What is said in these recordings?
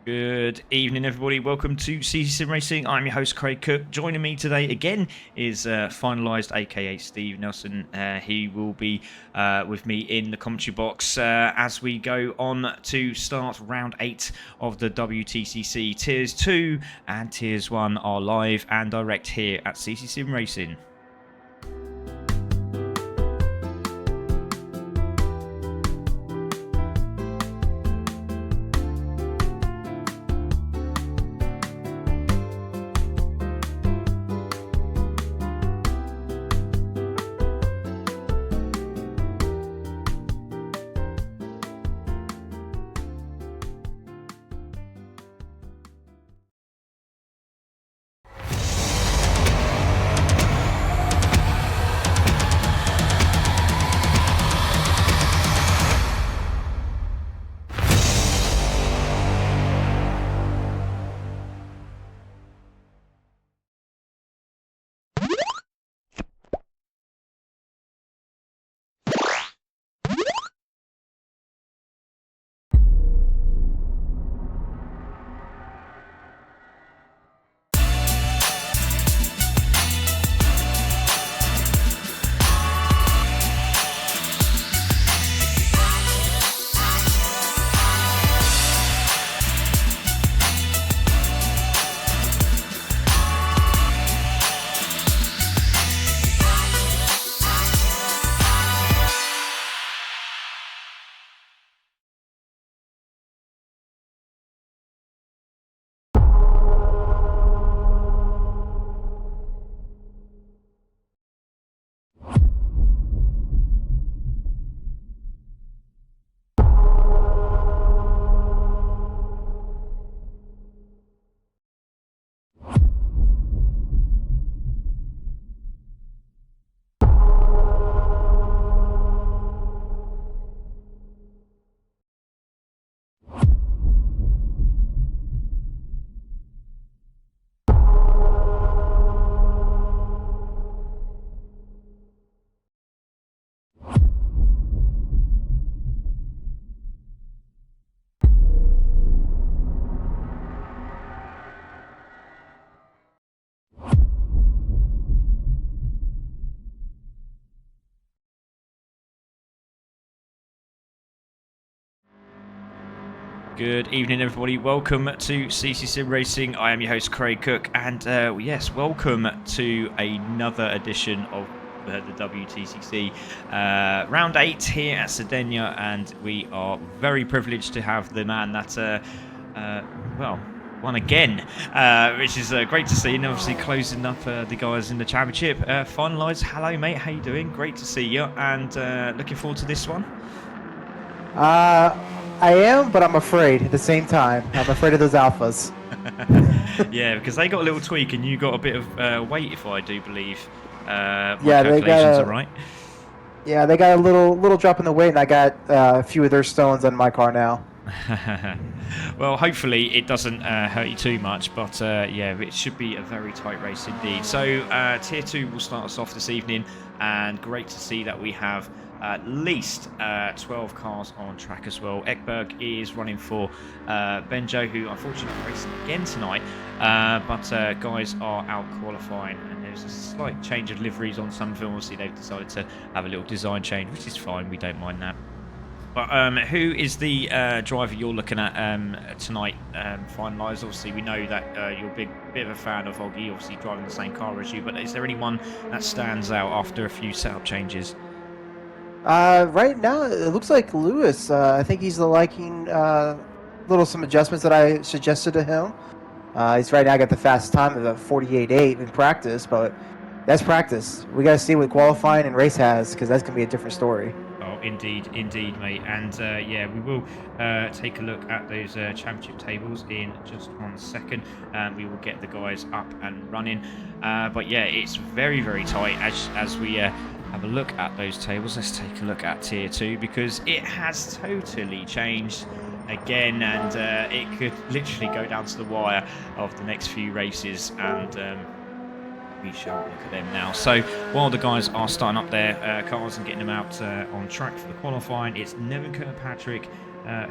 Good evening, everybody. Welcome to CC Sim Racing. I'm your host, Craig Cook. Joining me today again is Finalised, aka Steve Nelson. He will be with me in the commentary box as we go on to start round 8 of the WTCC. Tiers 2 and Tiers 1 are live and direct here at CC Sim Racing. Good evening, everybody. Welcome to CC Sim Racing. I am your host, Craig Cook, and yes, welcome to another edition of the WTCC round 8 here at Sardinia, and we are very privileged to have the man that well, won again, which is great to see, and obviously closing up the guys in the championship. Finalised. Hello, mate. How you doing? Great to see you, and looking forward to this one. I am, but I'm afraid at the same time. I'm afraid of those alphas. Yeah, because they got a little tweak and you got a bit of weight, if I do believe. My Yeah, calculations are right. Yeah, they got a little drop in the weight, and I got a few of their stones on my car now. Well, hopefully it doesn't hurt you too much, but yeah, it should be a very tight race indeed. So Tier 2 will start us off this evening, and great to see that we have at least 12 cars on track as well. Ekberg is running for Benjo, who unfortunately is racing again tonight, but guys are out qualifying, and there's a slight change of liveries on some of them. Obviously, they've decided to have a little design change, which is fine, we don't mind that. But who is the driver you're looking at tonight, Finalised? Obviously, we know that you're a bit of a fan of Oggy, obviously driving the same car as you, but is there anyone that stands out after a few setup changes? Right now, it looks like Lewis. I think he's liking some adjustments that I suggested to him. He's right now got the fastest time of a 48.8 in practice, but that's practice. We got to see what qualifying and race has, because that's going to be a different story. Oh, indeed, mate. And yeah, we will take a look at those championship tables in just 1 second. We will get the guys up and running. But yeah, it's very, very tight as we have a look at those tables. Let's take a look at Tier 2, because it has totally changed again, and it could literally go down to the wire of the next few races, and we shall look at them now. So while the guys are starting up their cars and getting them out on track for the qualifying, it's Nevin Kirkpatrick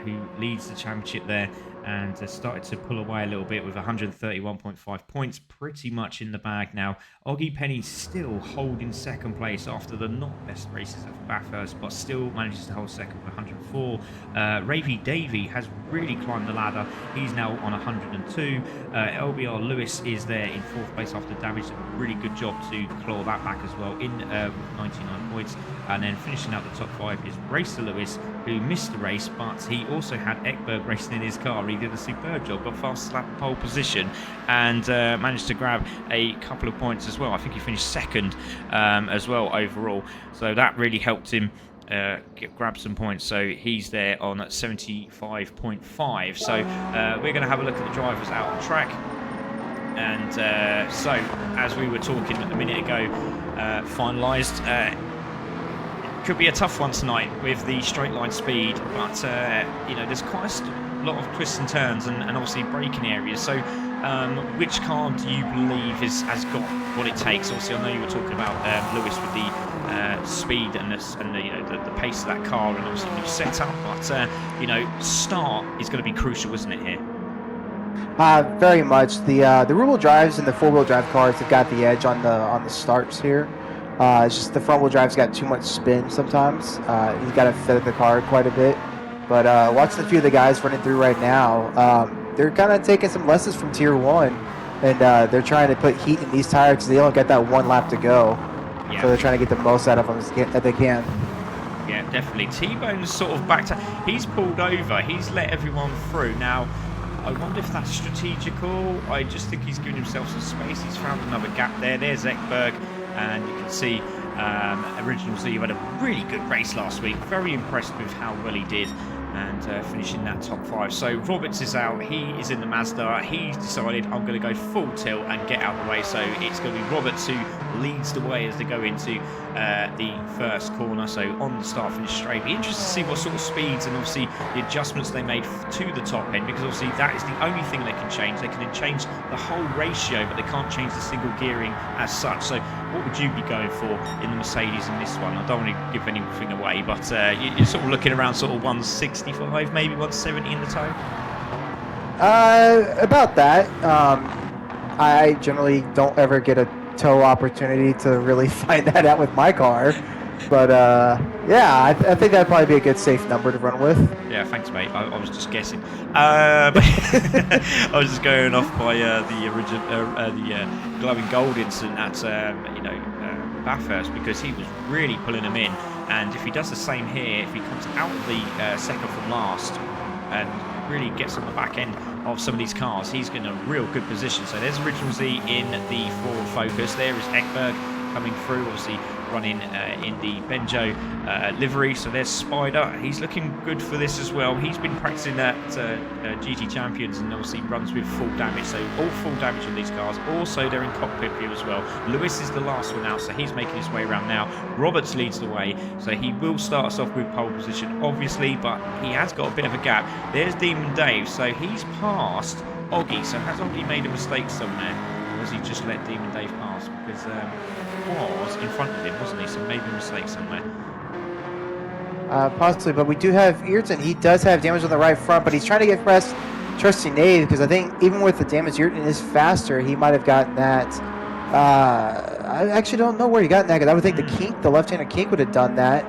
who leads the championship there, and started to pull away a little bit with 131.5 points pretty much in the bag now. Oggy Penny still holding second place after the not best races of Bathurst, but still manages to hold second with 104. Ravy Davey has really climbed the ladder. He's now on 102. LBR Lewis is there in fourth place after damage. A really good job to claw that back as well in 99 points. And then finishing out the top 5 is Racer Lewis, who missed the race, but he also had Ekberg racing in his car. He did a superb job, got fast lap pole position, and managed to grab a couple of points as well. I think he finished second as well overall. So that really helped him grab some points. So he's there on 75.5. So we're going to have a look at the drivers out on track. And so, as we were talking a minute ago, finalised. Could be a tough one tonight with the straight line speed, but you know, there's quite a lot of twists and turns and obviously braking areas. So which car do you believe has got what it takes? Obviously, I know you were talking about Lewis with the speed and the you know, the pace of that car and obviously new setup, but you know, start is going to be crucial, isn't it, here? Very much. The rear-wheel drives and the four-wheel drive cars have got the edge on the starts here. It's just the front-wheel drive's got too much spin sometimes. You got to fit the car quite a bit. But watching a few of the guys running through right now, they're kind of taking some lessons from Tier 1, and they're trying to put heat in these tires because they only got that one lap to go. Yeah. So they're trying to get the most out of them as they can. Yeah, definitely. T-Bone's sort of back to... He's pulled over. He's let everyone through. Now, I wonder if that's strategical. I just think he's giving himself some space. He's found another gap there. There's Ekberg. And you can see Original Z had a really good race last week. Very impressed with how well he did and finishing that top 5. So Roberts is out. He is in the Mazda. He's decided, I'm going to go full tilt and get out of the way. So it's going to be Roberts who leads the way as they go into the first corner. So on the start finish straight. Be interested to see what sort of speeds and obviously the adjustments they made to the top end, because obviously that is the only thing they can change. They can change the whole ratio, but they can't change the single gearing as such. So what would you be going for in the Mercedes in this one? I don't want to give anything away, but you're sort of looking around sort of 165, maybe 170 in the toe? About that. I generally don't ever get a toe opportunity to really find that out with my car. But yeah, I think that'd probably be a good safe number to run with. Yeah, thanks, mate. I was just guessing. I was just going off by the original, the glowing gold incident at Bathurst, because he was really pulling them in. And if he does the same here, if he comes out of the second from last and really gets on the back end of some of these cars, he's in a real good position. So there's Original Z in the forward focus. There is Ekberg coming through, obviously running in the Benjo livery. So there's Spider. He's looking good for this as well. He's been practicing at GT Champions and obviously runs with full damage. So all full damage on these cars. Also, they're in cockpit view as well. Lewis is the last one out, so he's making his way around now. Roberts leads the way, so he will start us off with pole position, obviously, but he has got a bit of a gap. There's Demon Dave, so he's passed Oggy. So has Oggy made a mistake somewhere? Or has he just let Demon Dave pass? Because was in front of him, wasn't he? So maybe a mistake somewhere. Possibly, but we do have Ayrton. He does have damage on the right front, but he's trying to get past Trusty Nave, because I think even with the damage, Ayrton is faster. He might have gotten that. I actually don't know where he got that, because I would think the left-hander Kink would have done that,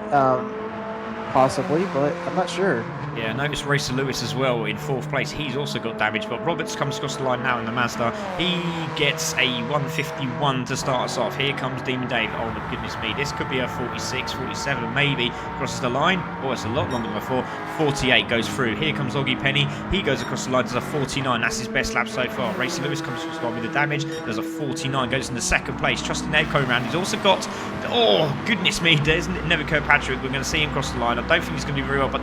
possibly, but I'm not sure. Yeah, notice Racer Lewis as well in fourth place. He's also got damage, but Roberts comes across the line now in the Mazda. He gets a 151 to start us off. Here comes Demon Dave. Oh my goodness me, this could be a 46, 47 maybe. Crosses the line. Oh, it's a lot longer than before. 48 goes through. Here comes Oggy Penny. He goes across the line, does a 49. That's his best lap so far. Racer Lewis comes across the line with the damage. Does a 49, goes into second place. Trusty Nave coming around. He's also got, oh goodness me, there's Never Kirkpatrick. We're going to see him cross the line. I don't think he's going to do very well, but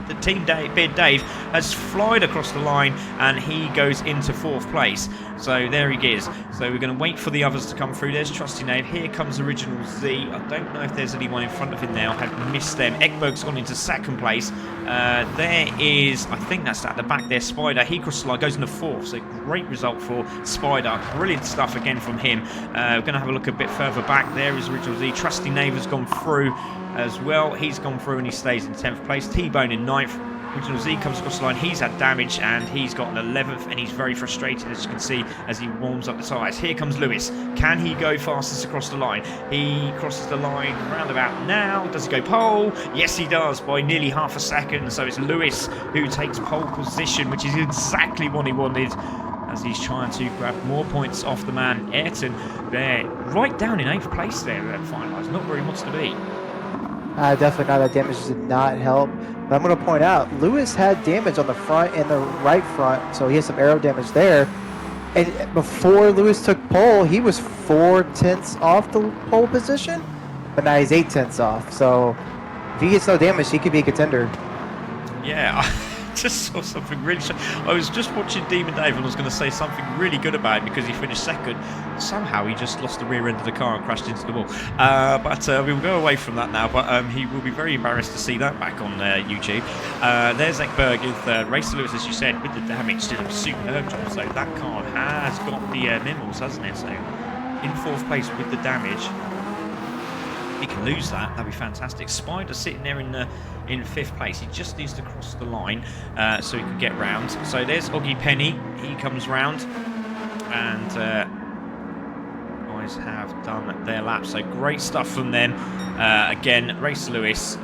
the team Beard Dave has flied across the line and he goes into fourth place. So there he is. So we're going to wait for the others to come through. There's Trusty Nave. Here comes Original Z. I don't know if there's anyone in front of him now. I have missed them. Ekberg's gone into second place. There is, I think that's at the back there, Spider. He crosses the line, goes into fourth. So great result for Spider. Brilliant stuff again from him. We're going to have a look a bit further back. There is Original Z. Trusty Nave has gone through as well. He's gone through and he stays in 10th place. T-Bone in 9th. Original Z comes across the line. He's had damage and he's got an 11th, and he's very frustrated, as you can see, as he warms up the tyres. Here comes Lewis. Can he go fastest across the line? He crosses the line roundabout now. Does he go pole? Yes, he does, by nearly half a second. So it's Lewis who takes pole position, which is exactly what he wanted, as he's trying to grab more points off the man Ayrton there, right down in 8th place there at finalised. Not where he wants to be. Definitely not. That damage did not help. But I'm going to point out, Lewis had damage on the front and the right front, so he has some aero damage there. And before Lewis took pole, he was 4/10 off the pole position, but now he's 8/10 off. So if he gets no damage, he could be a contender. Yeah, I just saw something really. I was just watching Demon Dave, and I was going to say something really good about him because he finished second. Somehow he just lost the rear end of the car and crashed into the wall. But we will go away from that now. But he will be very embarrassed to see that back on YouTube. There's Ekberg in third. Racer Lewis, as you said, with the damage, did a superb job. So that car has got the mimals, hasn't it? So in 4th place with the damage. He can lose that. That'd be fantastic. Spider sitting there in 5th place. He just needs to cross the line so he can get round. So there's Oggy Penny. He comes round, and guys have done their lap. So great stuff from them. Again, Racer Lewis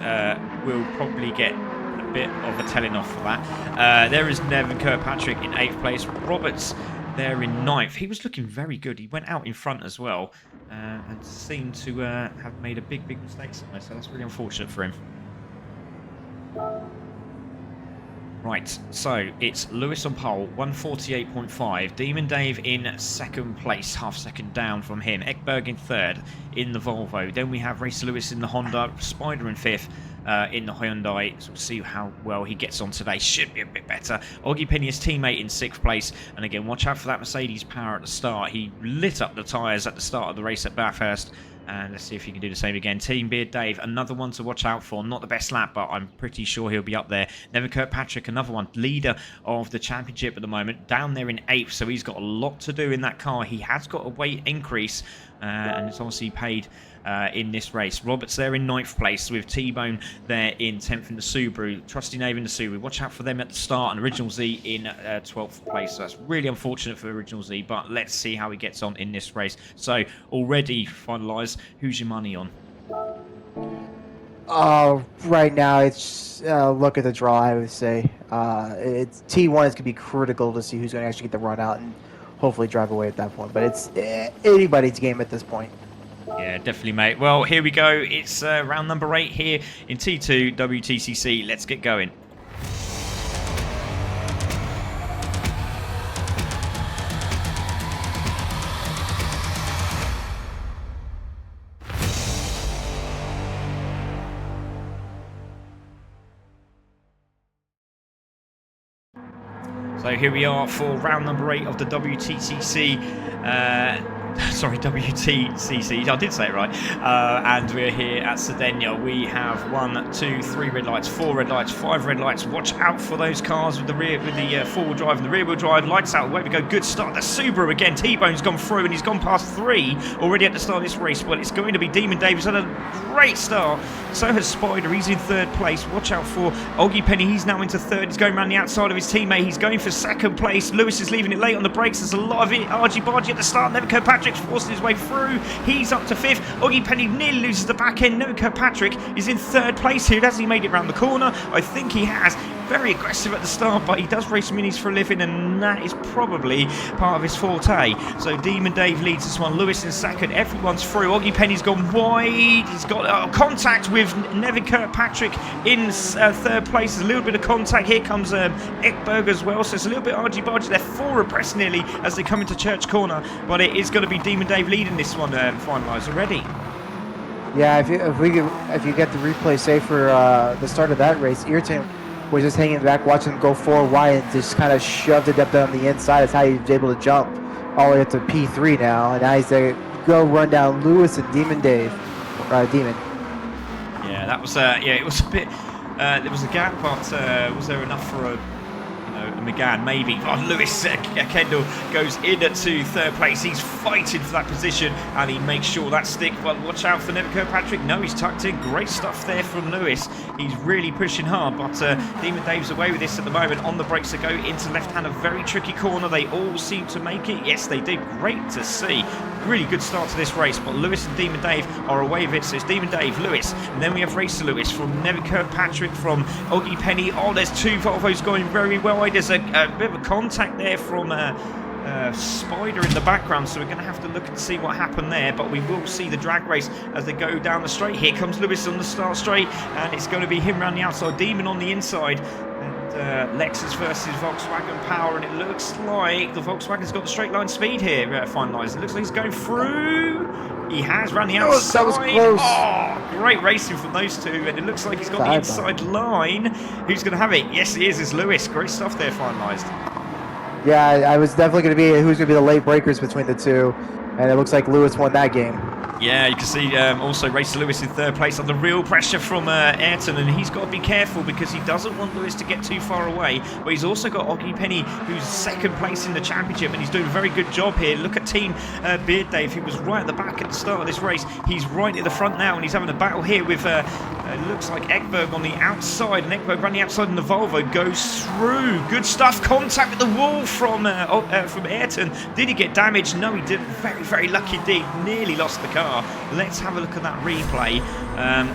will probably get a bit of a telling off for that. There is Nevin Kirkpatrick in 8th place. Roberts there in 9th. He was looking very good. He went out in front as well, and seemed to have made a big mistake somewhere, so that's really unfortunate for him. Right, so it's Lewis on pole, 148.5. Demon Dave in 2nd place, half second down from him. Ekberg in 3rd in the Volvo. Then we have Racer Lewis in the Honda, Spider in 5th in the Hyundai. So we'll see how well he gets on today. Should be a bit better. Oggy Penny, his teammate, in 6th place. And again, watch out for that Mercedes power at the start. He lit up the tyres at the start of the race at Bathurst. And let's see if he can do the same again. Team Beard Dave, another one to watch out for. Not the best lap, but I'm pretty sure he'll be up there. Nevin Kirkpatrick, another one. Leader of the championship at the moment. Down there in 8th, so he's got a lot to do in that car. He has got a weight increase, and it's obviously paid in this race. Roberts there in 9th place, with T-Bone there in 10th in the Subaru. Trusty Nave in the Subaru. Watch out for them at the start. And Original Z in 12th place. So that's really unfortunate for Original Z, but let's see how he gets on in this race. So already finalised. Who's your money on? Right now, it's look at the draw, I would say. It's T1 is going to be critical to see who's going to actually get the run out and hopefully drive away at that point. But it's anybody's game at this point. Yeah, definitely, mate. Well, here we go. It's round number 8 here in T2 WTCC. Let's get going. So here we are for round number 8 of the WTCC. Sorry, WTCC. I did say it right. And we're here at Sardinia. We have 1, 2, 3 red lights, 4 red lights, 5 red lights. Watch out for those cars with the four-wheel drive and the rear-wheel drive. Lights out. Away we go. Good start. The Subaru again. T-Bone's gone through, and he's gone past 3 already at the start of this race. Well, it's going to be Demon Dave. He's had a great start. So has Spider. He's in 3rd place. Watch out for Oggy Penny. He's now into 3rd. He's going around the outside of his teammate. He's going for 2nd place. Lewis is leaving it late on the brakes. There's a lot of it. Argy-bargy at the start. Nevin Kirkpatrick's forcing his way through. He's up to 5th. Oggy Penny nearly loses the back end. Nevin Kirkpatrick is in 3rd place here. Has he made it round the corner? I think he has. Very aggressive at the start, but he does race minis for a living, and that is probably part of his forte. So Demon Dave leads this one. Lewis in 2nd. Everyone's through. Oggy Penny's gone wide. He's got contact with Nevin Kirkpatrick in 3rd place. There's a little bit of contact. Here comes Ekberg as well. So it's a little bit argy-bargy. They're 4 abreast nearly as they come into Church Corner, but it is going to be Demon Dave leading this one finalised already. Yeah, if you get the replay, say for the start of that race, Ayrton was just hanging back, watching him go 4 wide and just kind of shoved it up on the inside. That's how he was able to jump all the way up to P3 now. And now he's there to go run down Lewis and Demon Dave. Demon. Yeah, that was, it was a bit, there was a gap, but was there enough for a McGann, maybe. Oh, Lewis Kendall goes in to third place. He's fighting for that position, and he makes sure that stick. Well, watch out for Nevin Kirkpatrick. No, he's tucked in. Great stuff there from Lewis. He's really pushing hard, but Demon Dave's away with this at the moment. On the brakes to go into left-hand, a very tricky corner. They all seem to make it. Yes, they did. Great to see. Really good start to this race, but Lewis and Demon Dave are away with it. So it's Demon Dave, Lewis, and then we have Racer Lewis from Nevin Kirkpatrick, from Oggy Penny. Oh, there's two Volvos going very well. There's a bit of a contact there from Spider in the background, so we're going to have to look and see what happened there, but we will see the drag race as they go down the straight. Here comes Lewis on the start straight, and it's going to be him around the outside, Demon on the inside, and Lexus versus Volkswagen Power, and it looks like the Volkswagen's got the straight line speed here finalised. It looks like he's going through. He has run the outside. That was close. Oh, great racing from those two, and it looks like he's got the inside line. Who's going to have it? Yes, he is. It's Lewis. Great stuff there finalised. Yeah, I was definitely going to be who's going to be the late breakers between the two, and it looks like Lewis won that game. Yeah, you can see also Racer Lewis in third place under real pressure from Ayrton, and he's got to be careful because he doesn't want Lewis to get too far away. But he's also got Oggy Penny, who's second place in the championship, and he's doing a very good job here. Look at Team Beard Dave, who was right at the back at the start of this race. He's right at the front now, and he's having a battle here with it looks like Ekberg on the outside, and Ekberg running outside, and the Volvo goes through. Good stuff. Contact with the wall from Ayrton. Did he get damaged? No, he didn't. Very, very lucky indeed. Nearly lost the car. Let's have a look at that replay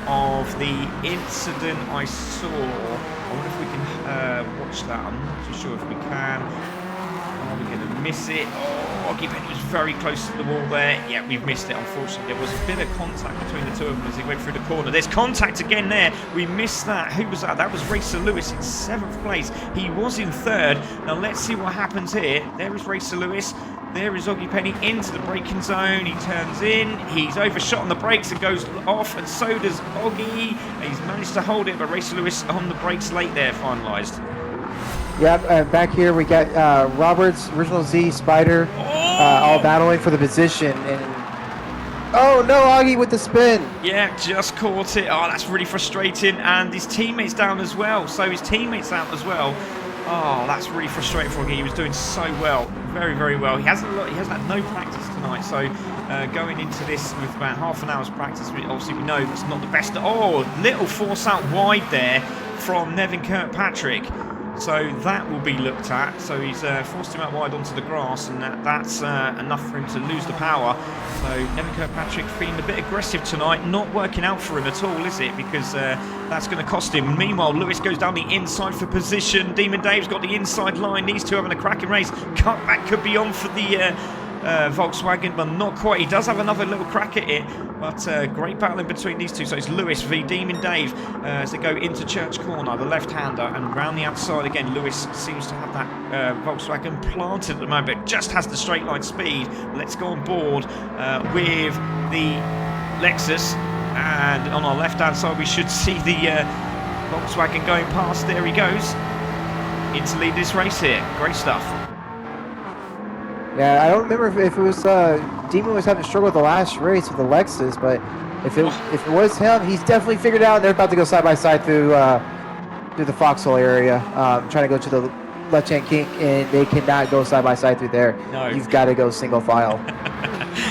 of the incident I saw. I wonder if we can watch that. I'm not too sure if we can. Are we going to miss it? Oh, Oggy Penny was very close to the wall there. Yeah, we've missed it, unfortunately. There was a bit of contact between the two of them as he went through the corner. There's contact again there. We missed that. Who was that? That was Racer Lewis in 7th place. He was in 3rd. Now, let's see what happens here. There is Racer Lewis. There is Oggy Penny into the braking zone. He turns in. He's overshot on the brakes and goes off, and so does Oggy. He's managed to hold it, but Racer Lewis on the brakes late there, finalised. Yep, back here we got Roberts, Original Z, Spider, all battling for the position. And oh no, Oggy with the spin. Yeah, just caught it. Oh, that's really frustrating. And his teammates down as well. So his teammates out as well. Oh, that's really frustrating for Oggy. He was doing so well, very, very well. He hasn't had no practice tonight, so going into this with about half an hour's practice, obviously we know that's not the best. Oh, little force out wide there from Nevin Kirkpatrick. So that will be looked at. So he's forced him out wide onto the grass, and that's enough for him to lose the power. So Nevin Kirkpatrick feeling a bit aggressive tonight, not working out for him at all, is it? Because that's going to cost him. Meanwhile, Lewis goes down the inside for position. Demon Dave's got the inside line. These two having a cracking race. Cutback could be on for the Volkswagen, but not quite. He does have another little crack at it, but great battling between these two. So it's Lewis v Demon Dave as they go into Church Corner, the left-hander, and round the outside again. Lewis seems to have that Volkswagen planted at the moment, but just has the straight line speed. Let's go on board with the Lexus, and on our left-hand side we should see the Volkswagen going past. There he goes into lead this race here. Great stuff. Yeah, I don't remember if it was Demon was having struggle with the last race with the Lexus, but if it was him, he's definitely figured it out. They're about to go side by side through the Foxhole area, trying to go to the left-hand kink, and they cannot go side by side through there. No. You've got to go single file.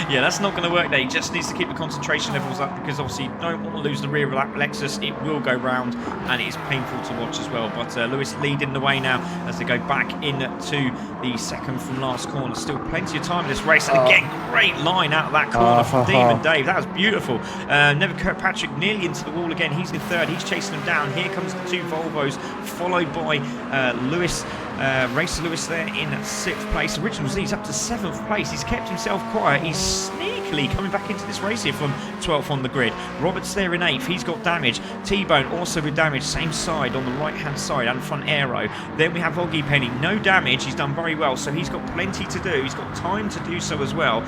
Yeah, that's not going to work there. He just needs to keep the concentration levels up, because obviously you don't want to lose the rear of that Lexus. It will go round, and it is painful to watch as well. But Lewis leading the way now as they go back into the second from last corner. Still plenty of time in this race, and again, great line out of that corner from Demon Dave. That was beautiful. Nevin Kirkpatrick nearly into the wall again. He's in 3rd. He's chasing him down. Here comes the two Volvos, followed by Lewis. Racer Lewis there in 6th place. Original Z's up to 7th place. He's kept himself quiet. He's sneakily coming back into this race here from 12th on the grid. Roberts there in 8th. He's got damage. T-Bone also with damage. Same side on the right-hand side and front aero. Then we have Oggy Penny. No damage. He's done very well. So he's got plenty to do. He's got time to do so as well.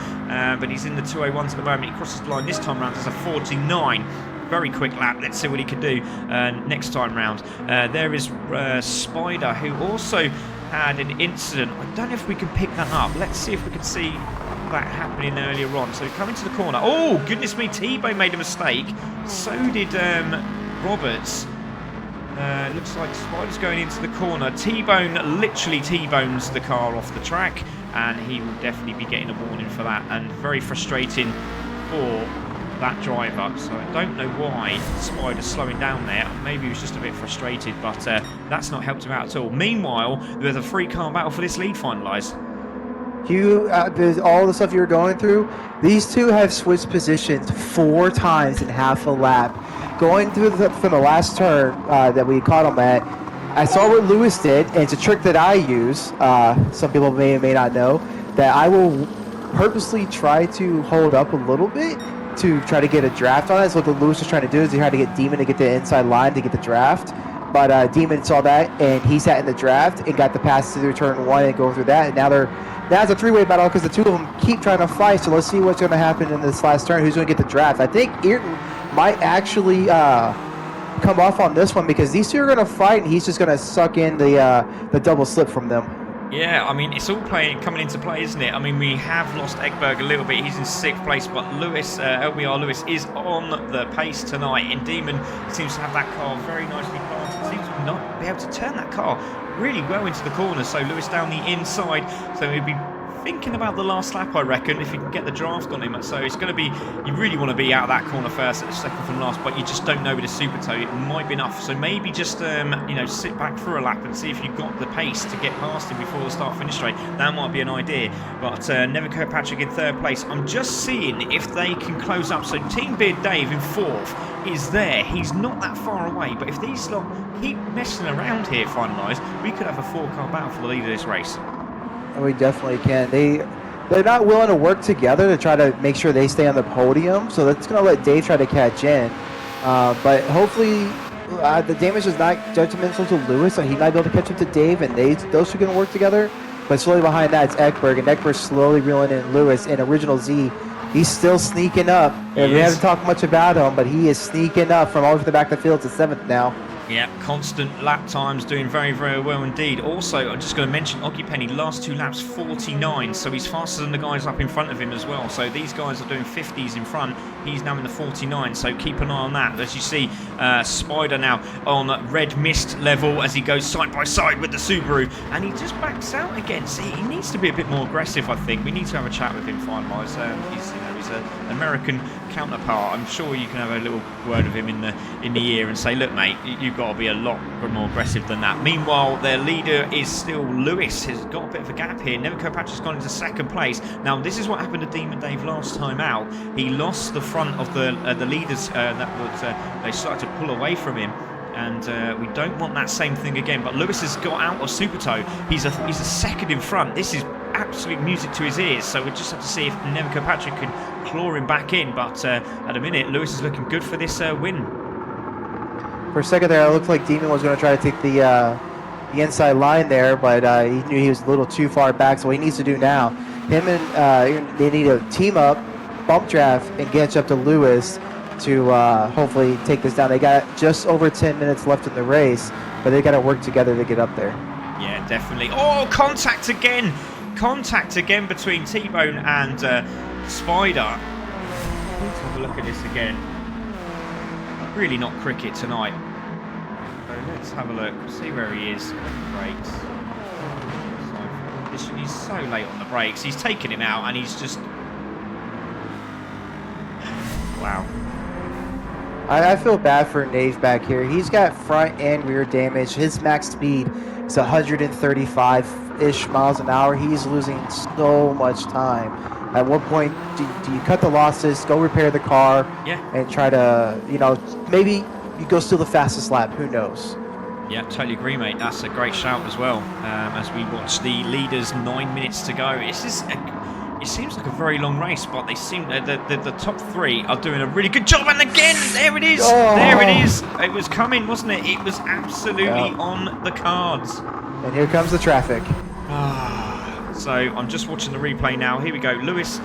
But he's in the 201s at the moment. He crosses the line this time round as a 49. Very quick lap. Let's see what he can do next time round. There is Spider, who also had an incident. I don't know if we can pick that up. Let's see if we can see that happening earlier on. So coming to the corner. Oh, goodness me, T-Bone made a mistake. So did Roberts. Looks like Spider's going into the corner. T-Bone literally T-bones the car off the track, and he will definitely be getting a warning for that, and very frustrating for that driver. So I don't know why Spider's slowing down there. Maybe he was just a bit frustrated, but that's not helped him out at all. Meanwhile, there's a 3-car battle for this lead finalised. There's all the stuff you were going through. These two have switched positions 4 times in half a lap. Going through from the last turn that we caught him at, I saw what Lewis did, and it's a trick that I use. Some people may or may not know that I will purposely try to hold up a little bit to try to get a draft on it. So what Lewis was trying to do is he tried to get Demon to get the inside line to get the draft. But Demon saw that, and he sat in the draft and got the pass through turn 1 and go through that. And now it's a 3-way battle because the two of them keep trying to fight. So let's see what's going to happen in this last turn. Who's going to get the draft? I think Ayrton might actually come off on this one because these two are going to fight, and he's just going to suck in the double slip from them. Yeah, I mean, it's all coming into play, isn't it? I mean, we have lost Egberg a little bit. He's in 6th place, but Lewis, LBR Lewis, is on the pace tonight. And Demon seems to have that car very nicely planted. Seems to not be able to turn that car really well into the corner. So Lewis down the inside. So he'll be thinking about the last lap, I reckon, if he can get the draft on him. So it's going to be, you really want to be out of that corner first, second from last, but you just don't know with a super toe. It might be enough. So maybe just sit back for a lap and see if you've got the pace to get past him before the start-finish straight. That might be an idea. But Nevin Kirkpatrick in 3rd place. I'm just seeing if they can close up. So Team Beard Dave in 4th is there. He's not that far away, but if these lot keep messing around here, finalised, we could have a 4-car battle for the lead of this race. We definitely can. They're not willing to work together to try to make sure they stay on the podium, so that's going to let Dave try to catch in. But hopefully the damage is not judgmental to Lewis, so he might be able to catch up to Dave, and those two are going to work together. But slowly behind that, it's Ekberg, and Ekberg's slowly reeling in Lewis. And Original Z, he's still sneaking up. And we haven't talked much about him, but he is sneaking up from all over the back of the field to 7th now. Yeah, constant lap times, doing very, very well indeed. Also, I'm just going to mention Oggy Penny, last 2 laps, 49, so he's faster than the guys up in front of him as well. So these guys are doing 50s in front. He's now in the 49, so keep an eye on that. As you see, Spider now on red mist level as he goes side by side with the Subaru, and he just backs out again. See, he needs to be a bit more aggressive, I think. We need to have a chat with him, finalise. He's an American counterpart. I'm sure you can have a little word with him in the ear and say, look, mate, you've got to be a lot more aggressive than that. Meanwhile, their leader is still Lewis. Has got a bit of a gap here. Nevin Kirkpatrick's gone into 2nd place. Now, this is what happened to Demon Dave last time out. He lost the front of the leaders they started to pull away from him. And we don't want that same thing again. But Lewis has got out of Super Toe. He's a 2nd in front. This is absolute music to his ears. So we just have to see if Nevin Kirkpatrick can claw him back in. But at a minute, Lewis is looking good for this win. For a second there, it looked like Demon was going to try to take the inside line there, but he knew he was a little too far back. So what he needs to do now, him and they need to team up, bump draft, and catch up to Lewis to hopefully take this down. They got just over 10 minutes left in the race, but they got to work together to get up there. Yeah, definitely. Oh, contact again! Contact again between T-Bone and Spider. Let's have a look at this again. Really not cricket tonight. So let's have a look, see where he is. Brakes. So, he's so late on the brakes. He's taken him out, and he's just... Wow. I feel bad for Nave back here. He's got front and rear damage. His max speed is 135-ish miles an hour. He's losing so much time. At what point do you cut the losses, go repair the car, and try to, maybe you go steal the fastest lap. Who knows? Yeah, totally agree, mate. That's a great shout as well. As we watch the leaders, 9 minutes to go. It seems like a very long race, but they seem the top 3 are doing a really good job. And again, there it is. Oh. There it is. It was coming, wasn't it? It was absolutely on the cards. And here comes the traffic. So I'm just watching the replay now. Here we go. Lewis,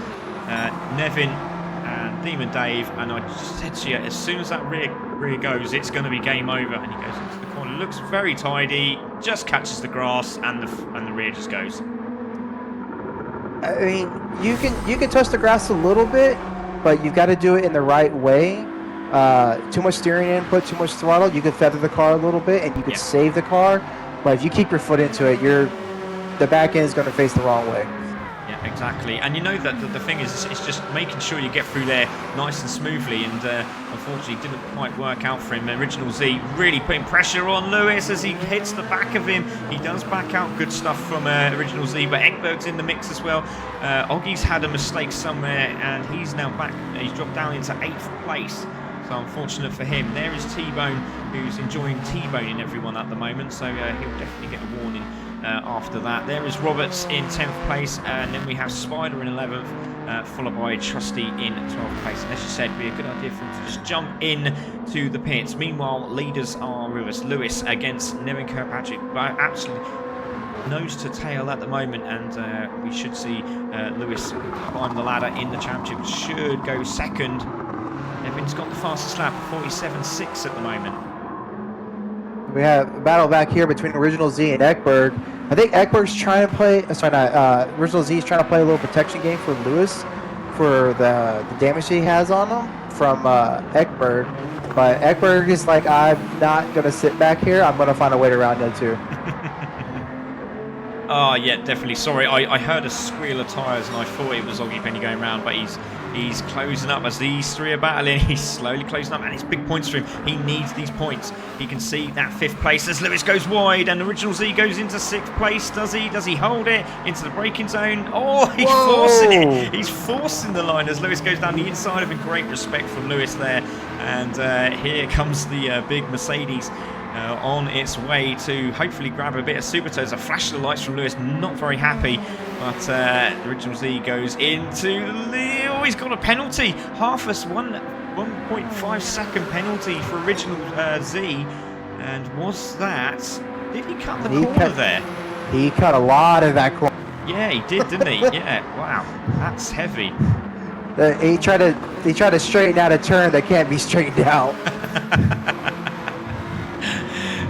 Nevin, and Demon Dave. And I just said to you, as soon as that rear goes, it's going to be game over. And he goes into the corner. Looks very tidy. Just catches the grass, and the rear just goes. I mean, you can touch the grass a little bit, but you've got to do it in the right way. too much steering input, too much throttle, you could feather the car a little bit and you could save the car. But if you keep your foot into it, the back end is going to face the wrong way. Yeah, exactly. And you know that the thing is, it's just making sure you get through there nice and smoothly. And unfortunately, it didn't quite work out for him. Original Z really putting pressure on Lewis as he hits the back of him. He does back out. Good stuff from Original Z, but Ekberg's in the mix as well. Oggy's had a mistake somewhere, and he's now back. He's dropped down into 8th place. So unfortunate for him. There is T-Bone, who's enjoying T-boning everyone at the moment. So he'll definitely get a warning after that. There is Roberts in 10th place, and then we have Spider in 11th, followed by Trusty in 12th place. And as you said, it'd be a good idea for him to just jump in to the pits. Meanwhile, leaders are with us. Lewis against Nevin Kirkpatrick, but absolutely nose to tail at the moment, and we should see Lewis climb the ladder in the championship. Should go second. Nevin's got the fastest lap, 47.6 at the moment. We have a battle back here between Original Z and Ekberg. I think Ekberg's trying to play, Original Z is trying to play a little protection game for Lewis for the damage he has on him from Ekberg. But Ekberg is like, I'm not going to sit back here. I'm going to find a way around that too. Oh, yeah, definitely. Sorry, I heard a squeal of tyres and I thought it was Oggy Penny going round, but he's closing up as these three are battling. He's slowly closing up, and it's big points for him. He needs these points. He can see that 5th place as Lewis goes wide, and Original Z goes into 6th place. Does he? Does he hold it into the braking zone? Oh, he's forcing it. He's forcing the line as Lewis goes down the inside of him. Great respect from Lewis there. And here comes the big Mercedes. On its way to hopefully grab a bit of super toes. A flash of the lights from Lewis, not very happy, but Original Z goes into the... Oh, he's got a penalty. Half a 1.5 second penalty for Original Z. And was that... Did he cut the corner there? He cut a lot of that corner. Yeah, he did, didn't he? Yeah, wow, that's heavy. He tried to straighten out a turn that can't be straightened out.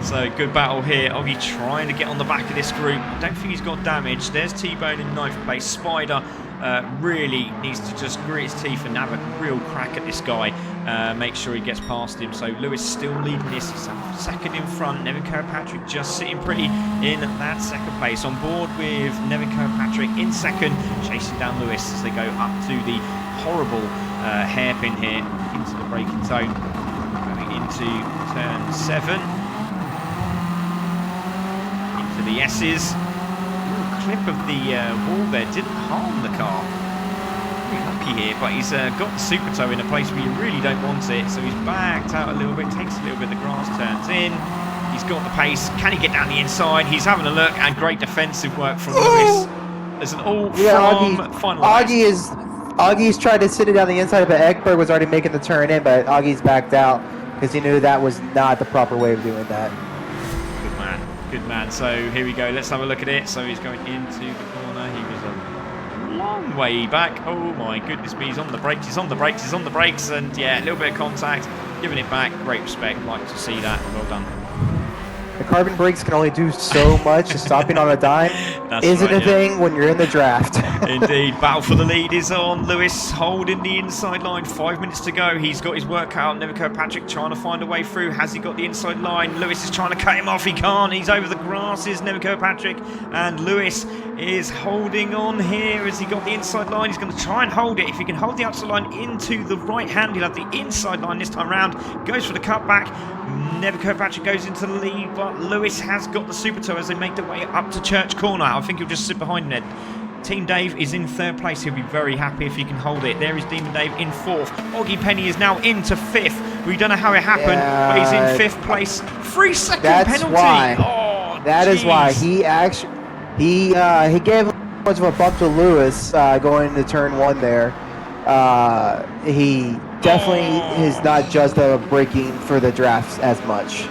So good battle here. Oggy trying to get on the back of this group. I don't think he's got damage. There's T-Bone in 9th place. Spider really needs to just grit his teeth and have a real crack at this guy. Make sure he gets past him. So Lewis still leading this. He's second in front. Nevin Kirkpatrick just sitting pretty in that 2nd place. On board with Nevin Kirkpatrick in 2nd, chasing down Lewis as they go up to the horrible hairpin here into the braking zone. Going into turn 7. The S's. Clip of the wall there didn't harm the car. Pretty lucky here, but he's got the super toe in a place where you really don't want it, so he's backed out a little bit, takes a little bit, the grass turns in. He's got the pace. Can he get down the inside? He's having a look, and great defensive work from Lewis. There's an all from final. Oggy's tried to sit it down the inside, but Ekberg was already making the turn in, but Oggy's backed out because he knew that was not the proper way of doing that. Good man. So here we go. Let's have a look at it. So he's going into the corner. He was a long way back. Oh my goodness me. He's on the brakes. He's on the brakes. He's on the brakes. And yeah, a little bit of contact. Giving it back. Great respect. Like to see that. Well done. The carbon brakes can only do so much. Stopping on a dime isn't a thing when you're in the draft. Indeed. Battle for the lead is on. Lewis holding the inside line. 5 minutes to go. He's got his work out. Nevin Kirkpatrick trying to find a way through. Has he got the inside line? Lewis is trying to cut him off. He can't. He's over the grasses. Nevin Kirkpatrick. And Lewis is holding on here. Has he got the inside line? He's going to try and hold it. If he can hold the outside line into the right hand, he'll have the inside line this time round. Goes for the cutback. Nevin Kirkpatrick goes into the lead, but Lewis has got the super toe as they make their way up to Church Corner. I think he'll just sit behind Ned. Team Dave is in 3rd place. He'll be very happy if he can hold it. There is Demon Dave in 4th. Oggy Penny is now into 5th. We don't know how it happened, but he's in 5th place. 3 second penalty. That is why he actually he gave much of a bump to Lewis going into turn 1 there. He definitely is not just braking for the drafts as much.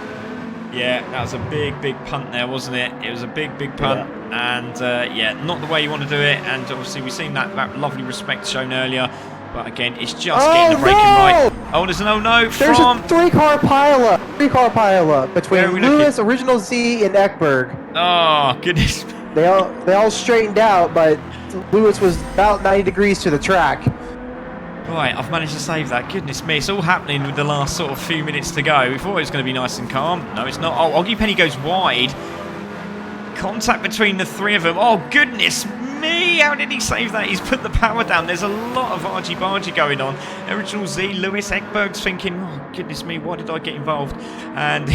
Yeah, that was a big punt there, wasn't it? It was a big punt, and yeah, not the way you want to do it. And obviously, we've seen that lovely respect shown earlier. But again, it's just getting the braking right. Oh, there's an oh no from... There's a 3-car pileup between Lewis, Original Z, and Ekberg. Oh, goodness. They all straightened out, but Lewis was about 90 degrees to the track. Right, I've managed to save that. Goodness me, it's all happening with the last sort of few minutes to go. We thought it was going to be nice and calm. No, it's not. Oh, Oggy Penny goes wide. Contact between the three of them. Oh, goodness me, how did he save that? He's put the power down. There's a lot of argy-bargy going on. Original Z, Lewis Ekberg's thinking, oh, goodness me, why did I get involved? And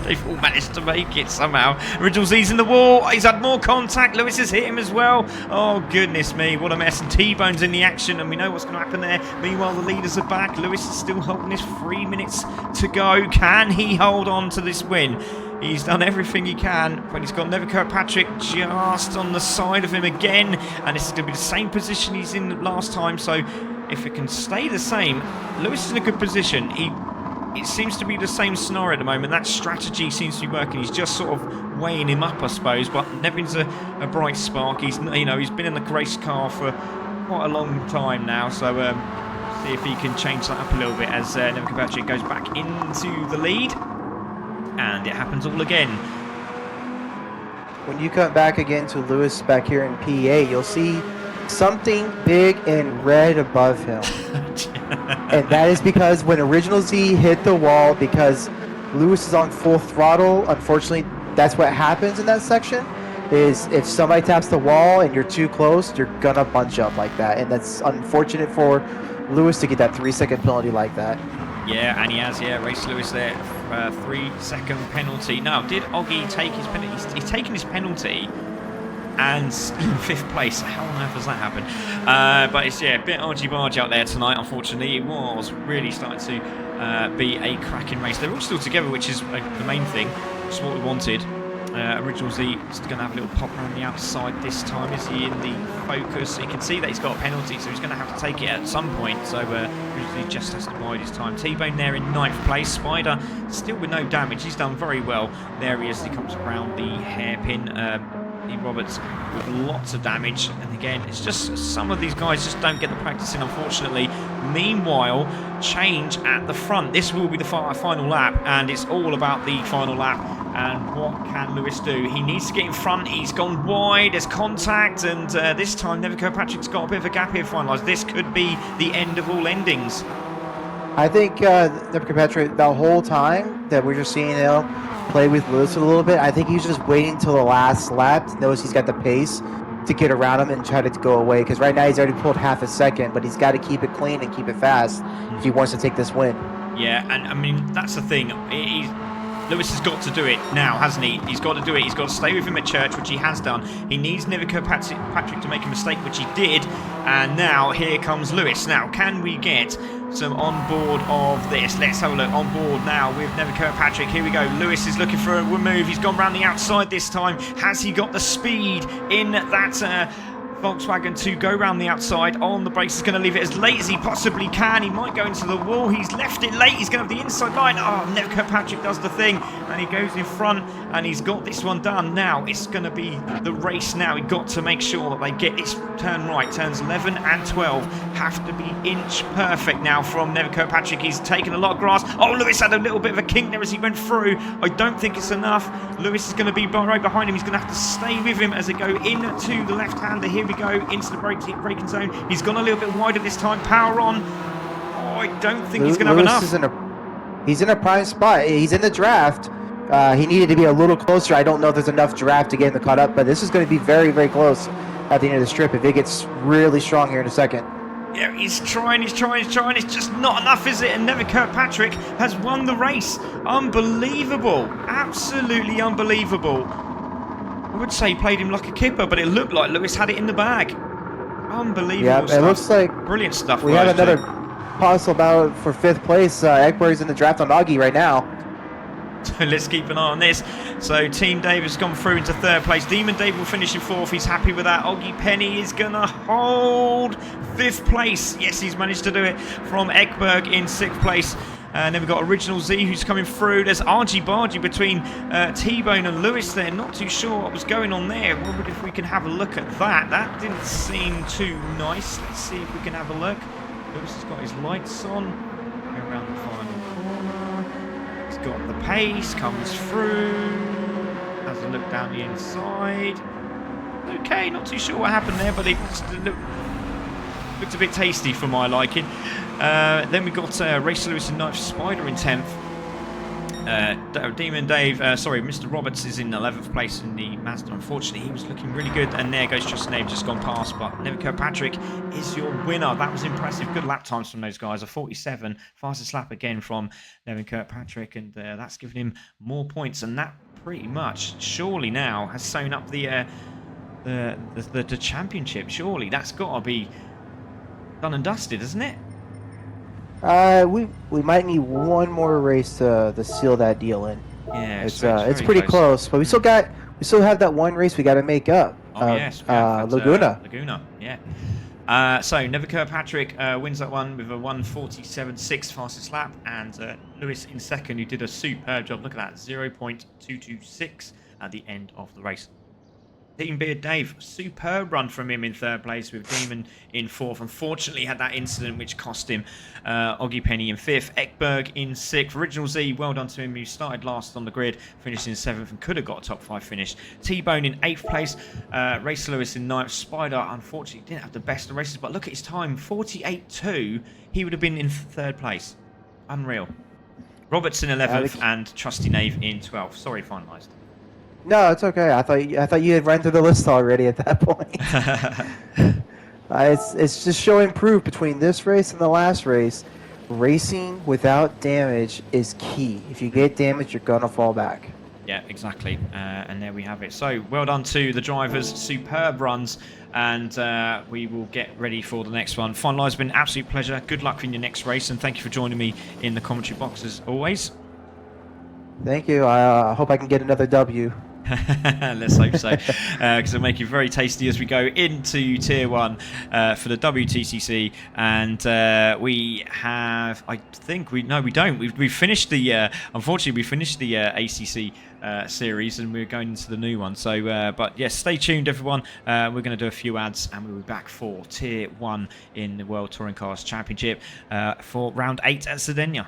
they've all managed to make it somehow. Original Z's in the wall. He's had more contact. Lewis has hit him as well. Oh, goodness me. What a mess. And T-Bone's in the action, and we know what's going to happen there. Meanwhile, the leaders are back. Lewis is still holding this 3 minutes to go. Can he hold on to this win? He's done everything he can, but he's got Never Kirkpatrick just on the side of him again. And this is going to be the same position he's in last time. So if it can stay the same, Lewis is in a good position. It seems to be the same scenario at the moment. That strategy seems to be working. He's just sort of weighing him up, I suppose. But Nevin's a bright spark. He's he's been in the race car for quite a long time now. So see if he can change that up a little bit as Never Kirkpatrick goes back into the lead. And it happens all again. When you come back again to Lewis back here in PA, you'll see something big in red above him. And that is because when Original Z hit the wall, because Lewis is on full throttle, unfortunately, that's what happens in that section, is if somebody taps the wall and you're too close, you're gonna bunch up like that. And that's unfortunate for Lewis to get that 3-second penalty like that. Yeah, and he has, Race Lewis there, 3-second penalty. Now, did Oggy take his penalty? He's taken his penalty and in 5th place. How on earth has that happened? But it's, a bit argy-bargy out there tonight, unfortunately. It was really starting to be a cracking race. They're all still together, which is the main thing, which is what we wanted. Original Z is going to have a little pop around the outside this time. Is he in the focus? You can see that he's got a penalty, so he's going to have to take it at some point. So Original Z just has to bide his time. T-Bone there in 9th place. Spider still with no damage. He's done very well. There he is. He comes around the hairpin. Roberts with lots of damage, and again, it's just some of these guys just don't get the practice in, unfortunately. Meanwhile, change at the front. This will be the final lap, and it's all about the final lap. And what can Lewis do? He needs to get in front. He's gone wide. There's contact, and this time Never Kirkpatrick's got a bit of a gap here finalised. This could be the end of all endings. I think Never Kirkpatrick, the whole time that we're just seeing him play with Lewis a little bit, I think he's just waiting until the last lap. Knows he's got the pace to get around him and try to go away. Because right now he's already pulled half a second, but he's got to keep it clean and keep it fast if he wants to take this win. Yeah, and I mean, that's the thing. Lewis has got to do it now, hasn't he? He's got to do it. He's got to stay with him at church, which he has done. He needs Never Kirkpatrick to make a mistake, which he did. And now here comes Lewis. Now, can we get some on board of this? Let's have a look. On board now with Never Kirkpatrick. Here we go. Lewis is looking for a move. He's gone round the outside this time. Has he got the speed in that Volkswagen to go round the outside on the brakes? Is going to leave it as late as he possibly can. He might go into the wall. He's left it late. He's going to have the inside line. Oh, Never Kirkpatrick does the thing, and he goes in front, and he's got this one done. Now it's going to be the race now. He's got to make sure that they get this turn right. Turns 11 and 12 have to be inch perfect now from Never Kirkpatrick. He's taken a lot of grass. Oh, Lewis had a little bit of a kink there as he went through. I don't think it's enough. Lewis is going to be right behind him. He's going to have to stay with him as they go into the left-hander. Here we go into the braking zone. He's gone a little bit wider this time. Power on. Oh, I don't think he's going to have enough. He's in a prime spot. He's in the draft. He needed to be a little closer. I don't know if there's enough draft to get him caught up, but this is going to be very, very close at the end of the strip if it gets really strong here in a second. Yeah, he's trying. It's just not enough, is it? And Never Kirkpatrick has won the race. Unbelievable. Absolutely unbelievable. I would say he played him like a kipper, but it looked like Lewis had it in the bag. Unbelievable stuff. Yeah, it looks like brilliant stuff. We have another possible battle for 5th place. Ekberg's in the draft on Augie right now. Let's keep an eye on this. So Team Dave has gone through into 3rd place. Demon Dave will finish in 4th. He's happy with that. Oggy Penny is going to hold 5th place. Yes, he's managed to do it from Ekberg in 6th place. And then we've got Original Z who's coming through. There's argy-bargy between T-Bone and Lewis there. Not too sure what was going on there. Well, if we can have a look at that. That didn't seem too nice. Let's see if we can have a look. Lewis has got his lights on. Go around the final corner. He's got the pace. Comes through. Has a look down the inside. Okay, not too sure what happened there, but it just looked... Looked a bit tasty for my liking. Then we got Racer Lewis in 9th, Spider in 10th. Mr. Roberts is in 11th place in the Mazda. Unfortunately, he was looking really good. And there goes Justin Abe, just gone past. But Nevin Kirkpatrick is your winner. That was impressive. Good lap times from those guys. A 47. Fastest lap again from Nevin Kirkpatrick. And that's given him more points. And that pretty much, surely now, has sewn up the championship. Surely that's got to be done and dusted, isn't it? We might need one more race to seal that deal in. Yeah, it's pretty close, but we still have that one race we got to make up. Oh yes, Laguna. Laguna, yeah. So Nevin Kirkpatrick wins that one with a 1:47.6 fastest lap, and Lewis in second, who did a superb job. Look at that, 0.226 at the end of the race. Team Beard Dave, superb run from him in third place, with Demon in fourth. Unfortunately, had that incident which cost him. Oggy Penny in fifth, Ekberg in sixth. Original Z, well done to him, who started last on the grid, finished in seventh and could have got a top 5 finish. T-Bone in eighth place, Racer Lewis in ninth. Spider, unfortunately, didn't have the best of races, but look at his time, 48.2. He would have been in third place. Unreal. Roberts in 11th and Trusty Knave in 12th. Sorry, finalised. No, it's okay. I thought you had run through the list already at that point. It's just showing proof between this race and the last race. Racing without damage is key. If you get damage, you're gonna fall back. Yeah, exactly. And there we have it. So well done to the drivers. Superb runs. And we will get ready for the next one. Finalise, it's been an absolute pleasure. Good luck in your next race. And thank you for joining me in the commentary box as always. Thank you. I hope I can get another W. Let's hope so, because it'll make it very tasty as we go into Tier 1 for the WTCC. And we have, we don't. We've finished the, unfortunately, we finished the ACC series, and we're going into the new one. So, but yes, stay tuned, everyone. We're going to do a few ads, and we'll be back for Tier 1 in the World Touring Cars Championship for round 8 at Sardinia.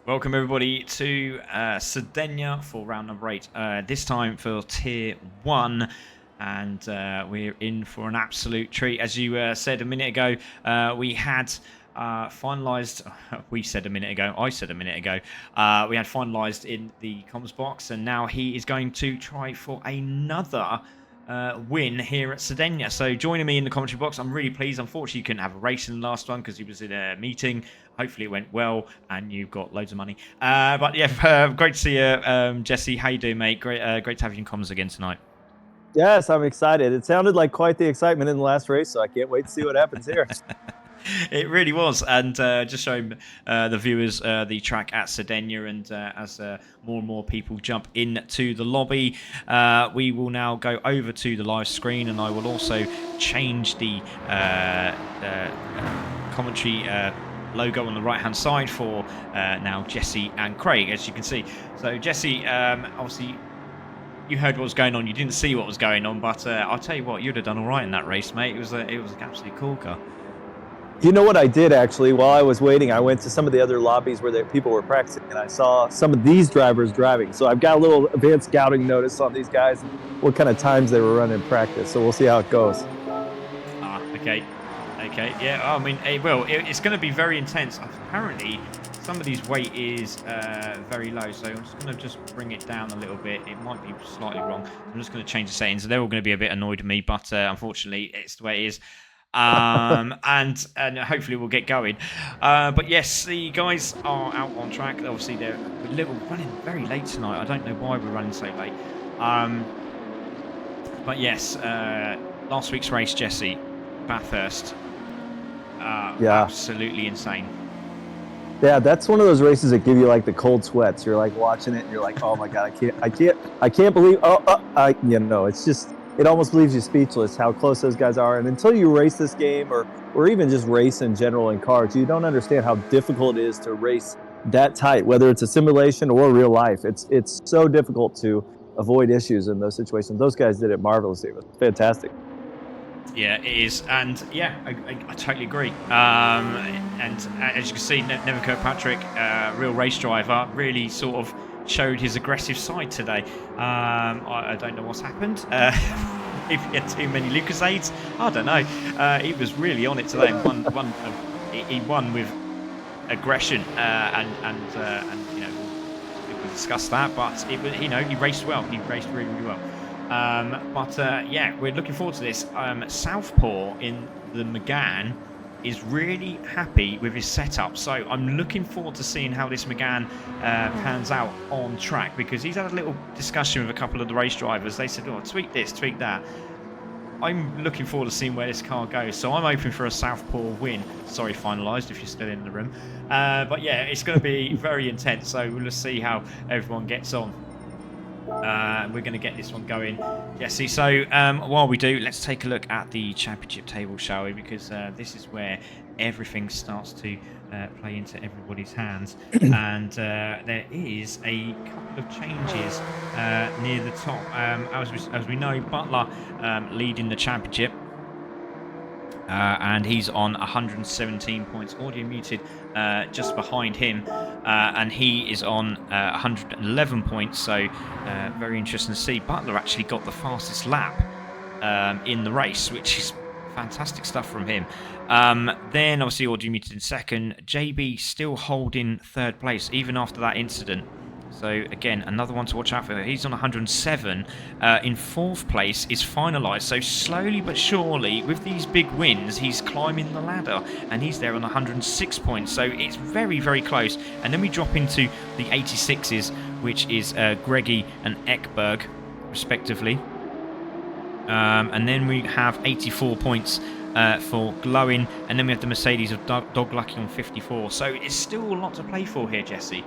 Welcome everybody to Sardinia for round number 8. This time for Tier 1. And we're in for an absolute treat. As you said a minute ago, we had finalised. We said a minute ago. I said a minute ago. We had finalised in the comms box, and now he is going to try for another win here at Sardinia. So joining me in the commentary box, I'm really pleased. Unfortunately, you couldn't have a race in the last one because he was in a meeting. Hopefully it went well and you've got loads of money. But yeah, great to see you, Jesse. How you doing, mate? Great to have you in comms again tonight. Yes, I'm excited. It sounded like quite the excitement in the last race, so I can't wait to see what happens here. It really was, and just showing the viewers the track at Sardinia, and as more and more people jump into the lobby, we will now go over to the live screen, and I will also change the commentary logo on the right hand side for now Jesse and Craig, as you can see. So Jesse, obviously you heard what was going on, you didn't see what was going on, but I'll tell you what, you'd have done all right in that race, mate. It was an absolutely cool car. You know what I did, actually? While I was waiting, I went to some of the other lobbies where people were practicing, and I saw some of these drivers driving. So I've got a little advanced scouting notice on these guys, what kind of times they were running in practice. So we'll see how it goes. Okay. Yeah, I mean, it's going to be very intense. Apparently, somebody's weight is very low, so I'm just going to bring it down a little bit. It might be slightly wrong. I'm just going to change the settings. They're all going to be a bit annoyed with me, but unfortunately, it's the way it is. And hopefully we'll get going. But yes, the guys are out on track. Obviously, they're running very late tonight. I don't know why we're running so late. But yes, last week's race, Jesse, Bathurst. Yeah, absolutely insane. Yeah, that's one of those races that give you like the cold sweats. You're like watching it, and you're like, oh my god, I can't believe. It's just. It almost leaves you speechless how close those guys are. And until you race this game or even just race in general in cars, you don't understand how difficult it is to race that tight, whether it's a simulation or real life. It's so difficult to avoid issues in those situations. Those guys did it marvelously. It was fantastic. Yeah, it is. And yeah, I totally agree. And as you can see, Neville Kirkpatrick, real race driver, really sort of showed his aggressive side today. I don't know what's happened. If he had too many Lucasades, I don't know. He was really on it today. He won with aggression, and you know, we'll discuss that. But it was, you know, he raced well. He raced really, really well. Yeah, we're looking forward to this. Southpaw in the Megane is really happy with his setup, so I'm looking forward to seeing how this Megane pans out on track, because he's had a little discussion with a couple of the race drivers. They said, oh, tweak this, tweak that. I'm looking forward to seeing where this car goes, so I'm hoping for a Southpaw win. Sorry, finalised if you're still in the room. But yeah, it's going to be very intense, so we'll just see how everyone gets on. We're going to get this one going, Jesse. So while we do, let's take a look at the championship table, shall we? Because this is where everything starts to play into everybody's hands. And there is a couple of changes near the top. As we know, Butler leading the championship. And he's on 117 points, audio muted, just behind him, and he is on 111 points, so very interesting to see. Butler actually got the fastest lap in the race, which is fantastic stuff from him. Then obviously audio muted in second, JB still holding third place even after that incident. So again, another one to watch out for. He's on 107. In fourth place is finalised. So slowly but surely, with these big wins, he's climbing the ladder, and he's there on 106 points. So it's very, very close. And then we drop into the 86s, which is Greggy and Ekberg, respectively. And then we have 84 points for Glowing, and then we have the Mercedes of Dog Lucky on 54. So it's still a lot to play for here, Jesse.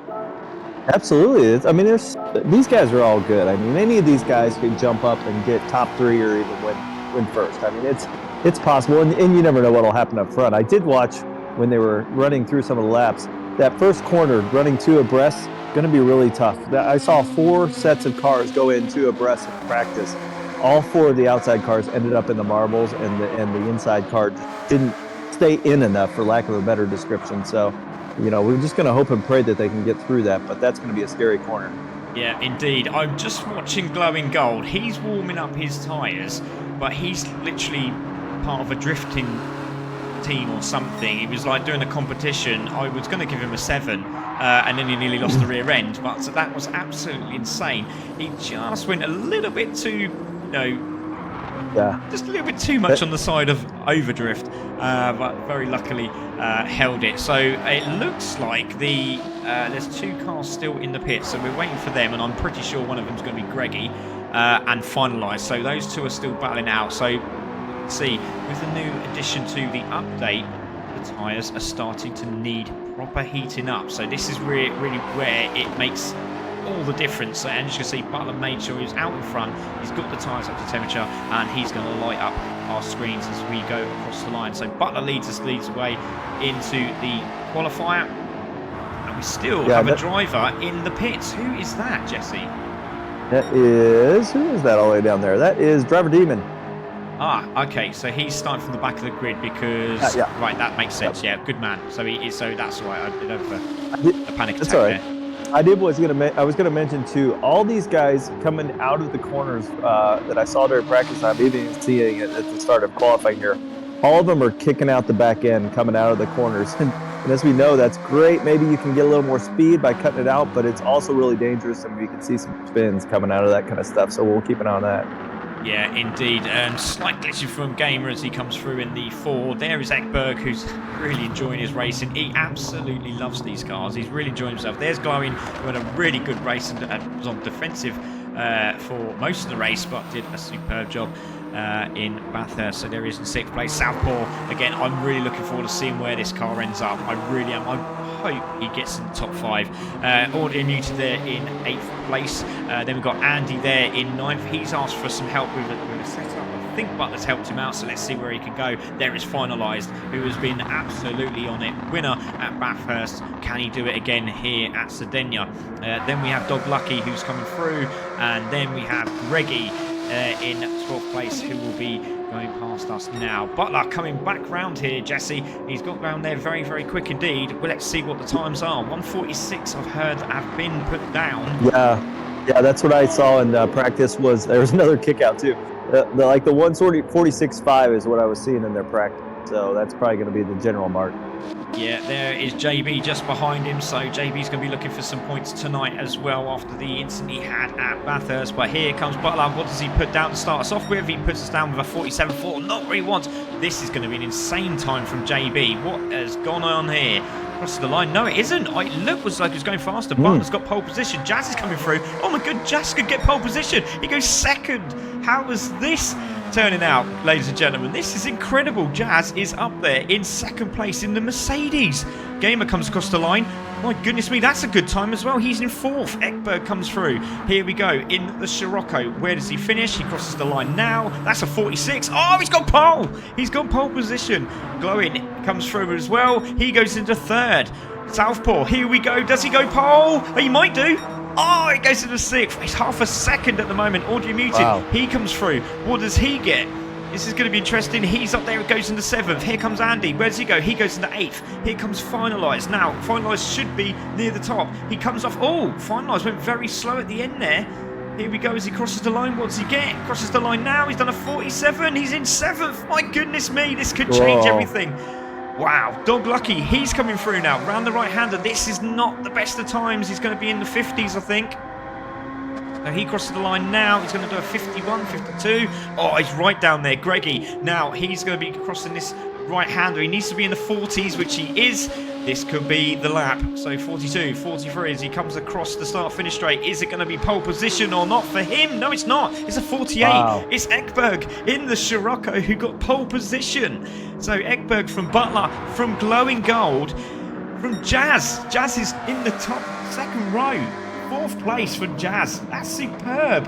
Absolutely. I mean, these guys are all good. I mean, any of these guys could jump up and get top three or even win first. I mean, it's possible, and you never know what will happen up front. I did watch when they were running through some of the laps. That first corner, running two abreast, going to be really tough. I saw 4 sets of cars go in 2 abreast in practice. All 4 of the outside cars ended up in the marbles, and the inside car didn't stay in enough, for lack of a better description. So, you know, we're just going to hope and pray that they can get through that, but that's going to be a scary corner. Yeah, indeed. I'm just watching Glowing Gold. He's warming up his tyres, but he's literally part of a drifting team or something. He was like doing a competition. I was going to give him a 7, and then he nearly lost the rear end. But so that was absolutely insane. He just went a little bit too, you know, just a little bit too much on the side of overdrift, but very luckily held it. So it looks like there's 2 cars still in the pit, so we're waiting for them, and I'm pretty sure one of them's going to be Greggy and finalised. So those 2 are still battling out. So you can see with the new addition to the update, the tyres are starting to need proper heating up. So this is really where it makes all the difference. And as you can see, Butler made sure he was out in front. He's got the tyres up to temperature, and he's going to light up our screens as we go across the line. So Butler leads the way into the qualifier, and we still have a driver in the pits. Who is that, Jesse? Who is that all the way down there? That is Driver Demon. Ah, okay. So he's starting from the back of the grid because right, that makes sense. Yeah, good man. So that's why I did have a panic attack there. I was gonna mention too. All these guys coming out of the corners that I saw during practice time, even seeing it at the start of qualifying here, all of them are kicking out the back end, coming out of the corners. And as we know, that's great. Maybe you can get a little more speed by cutting it out, but it's also really dangerous, and we can see some spins coming out of that kind of stuff. So we'll keep an eye on that. Yeah, indeed. Slight glitching from Gamer as he comes through in the 4. There is Ekberg, who's really enjoying his racing. He absolutely loves these cars. He's really enjoying himself. There's Glowing, who had a really good race and was on defensive for most of the race, but did a superb job in Bathurst. So there is in 6th place. Southpaw, again, I'm really looking forward to seeing where this car ends up. I really am. I hope he gets in the top 5. Audio Muted there in 8th place. Then we've got Andy there in 9th. He's asked for some help with a setup. I think Butler's helped him out, so let's see where he can go. There is Finalised, who has been absolutely on it. Winner at Bathurst. Can he do it again here at Sardinia? Then we have Dog Lucky, who's coming through, and then we have Greggy in 12th place, who will be going past us now. Butler coming back round here, Jesse. He's got round there very, very quick indeed. Well, let's see what the times are. 1:46 I've heard have been put down. Yeah, that's what I saw in practice. There was another kick out too. The 1:46.5 is what I was seeing in their practice. So that's probably going to be the general mark. Yeah, there is JB just behind him, so JB's going to be looking for some points tonight as well after the incident he had at Bathurst. But here comes Butler. What does he put down to start us off with? He puts us down with a 47.4, not where he wants. This is going to be an insane time from JB. What has gone on here? Across the line. No, it isn't. It looks like he's going faster. Butler's got pole position. Jazz is coming through. Oh my god, Jazz could get pole position. He goes 2nd. How was this turning out, ladies and gentlemen? This is incredible. Jazz is up there in 2nd place in the Mercedes. Gamer comes across the line. My goodness me, that's a good time as well. He's in 4th. Ekberg comes through. Here we go in the Scirocco. Where does he finish? He crosses the line now. That's a 46. Oh, he's got pole. He's got pole position. Glowing comes through as well. He goes into 3rd. Southpaw, here we go. Does he go pole? Oh, he might do. Oh, it goes into 6th. He's half a second at the moment. Audio Muted. Wow. He comes through. What does he get? This is going to be interesting. He's up there. It goes into 7th. Here comes Andy. Where does he go? He goes into 8th. Here comes Finalised. Now, Finalised should be near the top. He comes off. Oh, Finalised went very slow at the end there. Here we go as he crosses the line. What does he get? Crosses the line now. He's done a 47. He's in 7th. My goodness me. This could change everything. Wow. Dog Lucky. He's coming through now. Round the right-hander. This is not the best of times. He's going to be in the 50s, I think. Now he crosses the line now. He's going to do a 51, 52. Oh, he's right down there. Greggy. Now he's going to be crossing this right-hander. He needs to be in the 40s, which he is. This could be the lap. So 42, 43 as he comes across the start-finish straight. Is it going to be pole position or not for him? No, it's not. It's a 48. Wow. It's Ekberg in the Scirocco who got pole position. So Ekberg from Butler, from Glowing Gold, from Jazz. Jazz is in the top 2nd row. 4th place for Jazz. That's superb.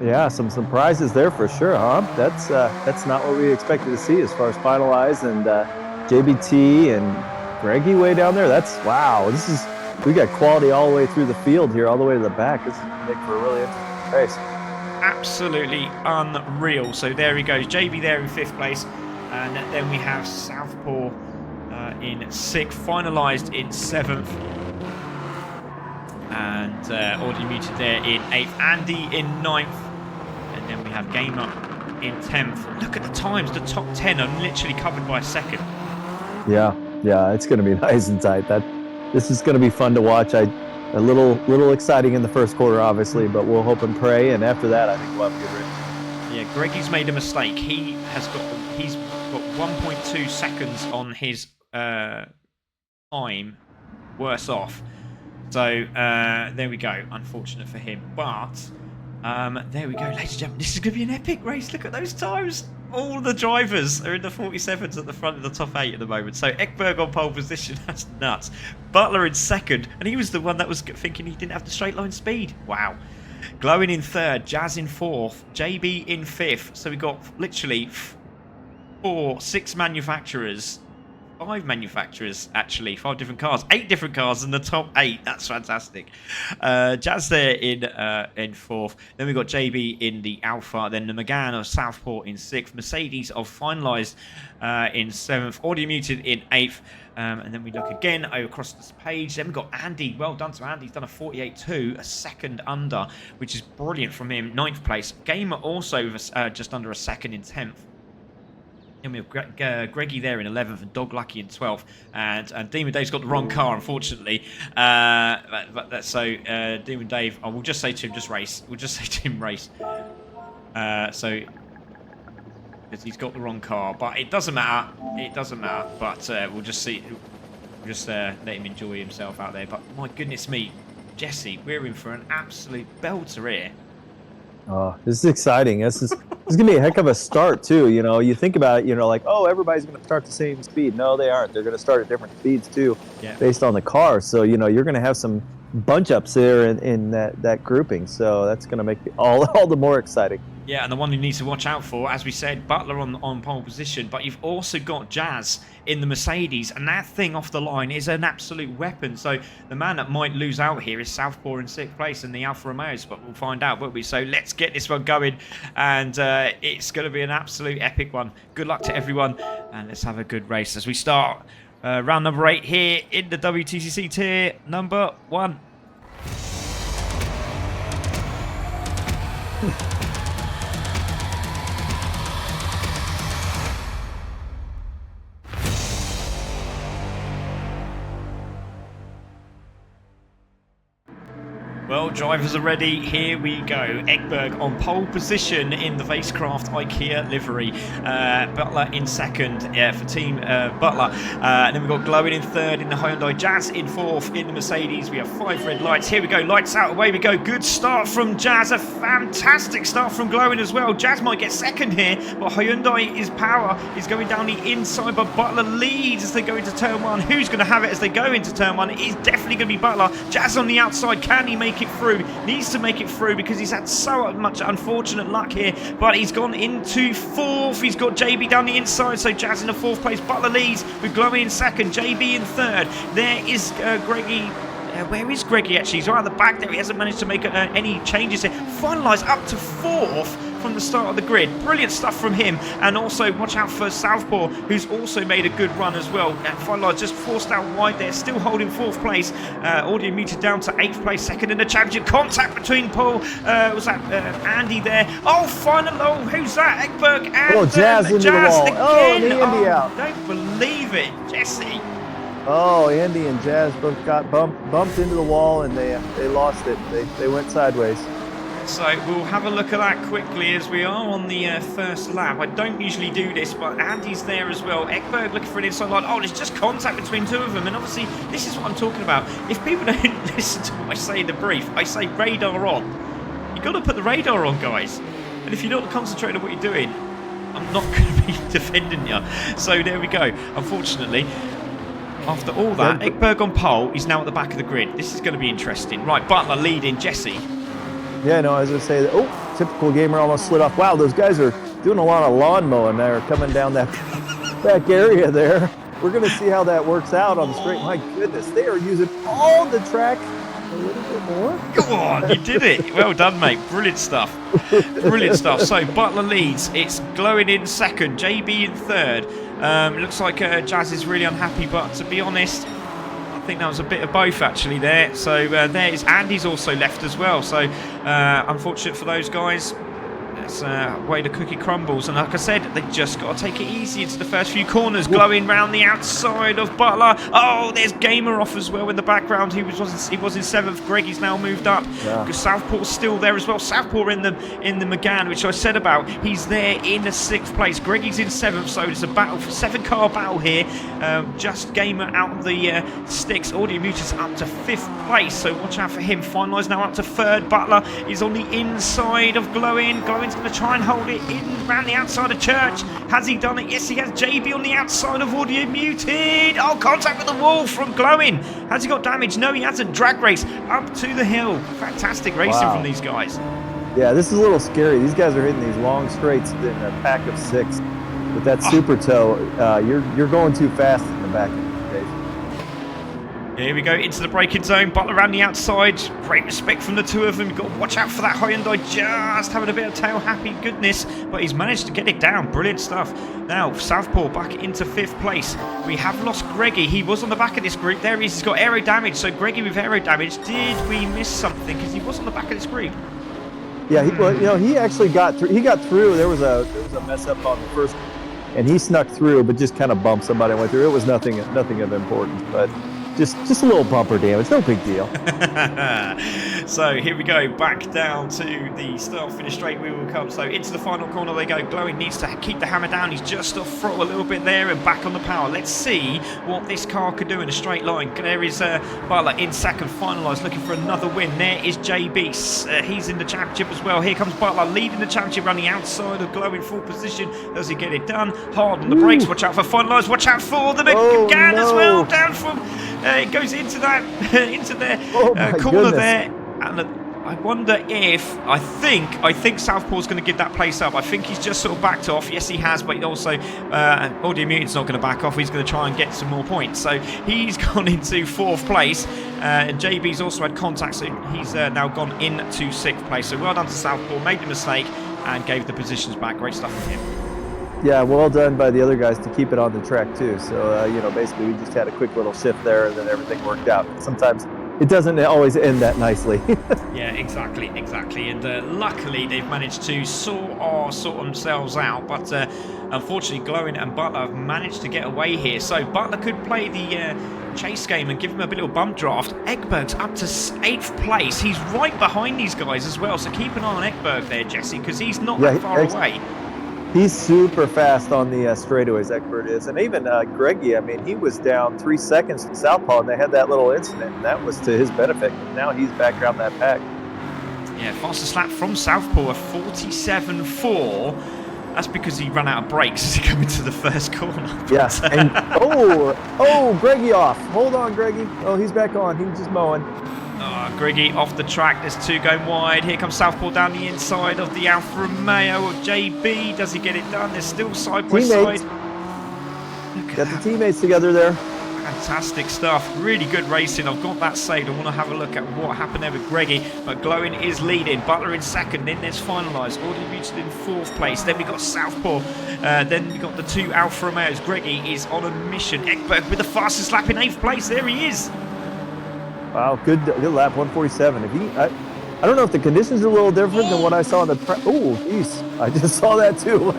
Yeah, some surprises there for sure, huh? That's not what we expected to see as far as Finalized and JBT and Greggy way down there. That's wow. We got quality all the way through the field here, all the way to the back. This is going to make for a really interesting race. Absolutely unreal. So there he goes. JB there in 5th place, and then we have Southpaw in 6th, Finalised in 7th. And Audio Muted there in 8th, Andy in 9th, and then we have Gamer in 10th. Look at the times. The top 10 are literally covered by a second. Yeah, it's going to be nice and tight. This is going to be fun to watch. A little exciting in the first quarter, obviously, but we'll hope and pray. And after that, I think we'll have a good race. Yeah, Greggy's made a mistake. He's got 1.2 seconds on his time worse off. So there we go. Unfortunate for him, but there we go, ladies and gentlemen. This is going to be an epic race. Look at those times. All the drivers are in the 47s at the front of the top 8 at the moment. So Ekberg on pole position, that's nuts. Butler in second, and he was the one that was thinking he didn't have the straight line speed. Wow. Glowing in third, Jazz in fourth, JB in fifth. So we got literally 5 manufacturers, actually, 5 different cars, 8 different cars in the top 8. That's fantastic. Jazz there in fourth. Then we got JB in the Alpha. Then the McGann of Southport in sixth. Mercedes of Finalized in seventh. Audio Muted in eighth. And then we look again across this page. Then we've got Andy. Well done to Andy. He's done a 48.2, a second under, which is brilliant from him. 9th place. Gamer also just under a second in 10th. And we have Greggy there in 11th and Dog Lucky in 12th. And Demon Dave's got the wrong car, unfortunately. So Demon Dave, we'll just say to him, just race. We'll just say to him, race. So, because he's got the wrong car. But it doesn't matter. It doesn't matter. But we'll just see. We'll just let him enjoy himself out there. But my goodness me, Jesse, we're in for an absolute belter here. Oh, this is exciting. This is going to be a heck of a start, too. You know, you think about it, like, oh, everybody's going to start the same speed. No, they aren't. They're going to start at different speeds, too, based on the car. So, you're going to have some bunch-ups there in that grouping. So that's going to make it all the more exciting. Yeah, and the one who needs to watch out for, as we said, Butler on pole position, but you've also got Jazz in the Mercedes, and that thing off the line is an absolute weapon. So the man that might lose out here is Southpaw in 6th place in the Alfa Romeos, but we'll find out, won't we? So let's get this one going, and it's going to be an absolute epic one. Good luck to everyone, and let's have a good race as we start round number 8 here in the WTCC tier number 1. Well, drivers are ready. Here we go. Ekberg on pole position in the Vacecraft IKEA livery. Butler in second for Team Butler. And then we've got Glowing in third in the Hyundai. Jazz in fourth in the Mercedes. We have 5 red lights. Here we go. Lights out. Away we go. Good start from Jazz. A fantastic start from Glowing as well. Jazz might get second here, but Hyundai's power is going down the inside. But Butler leads as they go into turn 1. Who's going to have it as they go into turn 1? It is definitely going to be Butler. Jazz on the outside. Can he make it through? Needs to make it through because he's had so much unfortunate luck here, but he's gone into 4th. He's got JB down the inside, so Jazz in the 4th place. Butler leads with Glowing in 2nd, JB in 3rd. There is Greggy. Where is Greggy actually? He's right at the back there. He hasn't managed to make any changes here. Finalised up to 4th from the start of the grid. Brilliant stuff from him. And also watch out for Southpaw, who's also made a good run as well. Finalised just forced out wide there, still holding 4th place. Audio Muted down to 8th place, 2nd in the championship. Contact between Paul, was that Andy there? Oh, who's that? Ekberg and Jazz into the wall. Again. Oh, Andy out. Don't believe it, Jesse. Oh, Andy and Jazz both got bumped into the wall, and they lost it. They went sideways. So we'll have a look at that quickly as we are on the first lap. I don't usually do this, but Andy's there as well. Ekberg looking for an inside line. Oh, there's just contact between 2 of them. And obviously, this is what I'm talking about. If people don't listen to what I say in the brief, I say radar on. You've got to put the radar on, guys. And if you're not concentrating on what you're doing, I'm not going to be defending you. So there we go. Unfortunately, after all that, Ekberg on pole is now at the back of the grid. This is going to be interesting. Right, Butler leading, Jesse. Yeah, no, I was going to say that. Oh, typical gamer almost slid off. Wow, those guys are doing a lot of lawn mowing there, coming down that back area there. We're going to see how that works out on the straight. My goodness, they are using all the track a little bit more. Go on, you did it. Well done, mate. Brilliant stuff. Brilliant stuff. So Butler leads. It's Glowing in 2nd, JB in 3rd. It looks like Jazz is really unhappy, but to be honest, I think that was a bit of both actually there. So there is Andy's also left as well. So unfortunate for those guys. that's where the cookie crumbles. And like I said, they just got to take it easy into the first few corners. Glowing round the outside of Butler. Oh, there's Gamer off as well in the background. He was in 7th. Greggy's now moved up. Yeah. Southpaw's still there as well. Southpaw in the McGann, which I said about. He's there in the 6th place. Greggy's in 7th, so it's a battle for 7-car battle here. Just Gamer out of the sticks. Audio Mutants up to 5th place, so watch out for him. Finalised now up to 3rd. Butler is on the inside of Glowing. Glowing's going to try and hold it in around the outside of Church. Has he done it? Yes, he has. JB on the outside of Audio Muted. Oh, contact with the wall from Glowing. Has he got damage? No, he hasn't. Drag race up to the hill. Fantastic racing from these guys. Yeah, this is a little scary. These guys are hitting these long straights in a pack of 6. With that super toe, you're going too fast in the back of the station. Here we go into the braking zone. Butler around the outside. Great respect from the two of them. You've got to watch out for that Hyundai just having a bit of tail happy goodness, but he's managed to get it down. Brilliant stuff. Now Southpaw back into 5th place. We have lost Greggy. He was on the back of this group. There he is. He's got aero damage. So Greggy with aero damage. Did we miss something? Because he was on the back of this group. Yeah, he actually got through. He got through. There was a mess up on the first, and he snuck through, but just kind of bumped somebody and went through. It was nothing of importance, but just a little bumper damage. No big deal. So here we go, back down to the start-finish straight. We will come. So into the final corner they go. Glowing needs to keep the hammer down. He's just off throttle a little bit there and back on the power. Let's see what this car could do in a straight line. There is Butler in 2nd, finalised, looking for another win. There is JB. He's in the championship as well. Here comes Butler leading the championship, running outside of Glowing, full position. Does he get it done? Hard on the brakes. Watch out for finalised. Watch out for the McGann as well. Down from... it goes into that into their corner there, and I wonder if I think Southpaw's going to give that place up. I think he's just sort of backed off. Yes, he has, but also Audio Mutant's not going to back off. He's going to try and get some more points. So he's gone into 4th place, and JB's also had contact, so he's now gone into 6th place. So well done to Southpaw. Made the mistake and gave the positions back. Great stuff from him. Yeah, well done by the other guys to keep it on the track too. So basically we just had a quick little shift there, and then everything worked out. Sometimes it doesn't always end that nicely. Yeah, exactly. And luckily they've managed to sort themselves out. But unfortunately, Glowing and Butler have managed to get away here. So Butler could play the chase game and give him a little bump draft. Ekberg's up to 8th place. He's right behind these guys as well. So keep an eye on Ekberg there, Jesse, because he's not that far away. He's super fast on the straightaways, Egbert is. And even Greggy, I mean, he was down 3 seconds in Southpaw, and they had that little incident, and that was to his benefit. Now he's back around that pack. Yeah, fastest lap from Southpaw, a 47.4. That's because he ran out of brakes as he came into the first corner. Yeah, and Greggy off. Hold on, Greggy. Oh, he's back on. He was just mowing. Greggy off the track. There's 2 going wide. Here comes Southpaw down the inside of the Alfa Romeo of JB. Does he get it done? They're still side by side. Got the teammates together there. Fantastic stuff. Really good racing. I've got that saved. I want to have a look at what happened there with Greggy. But Glowing is leading. Butler in 2nd. Then there's finalised. Audio Muted in 4th place. Then we got Southpaw. Then we got the 2 Alfa Romeos. Greggy is on a mission. Ekberg with the fastest lap in 8th place. There he is. Wow, good lap, 147. I don't know if the conditions are a little different than what I saw in the geez, I just saw that too.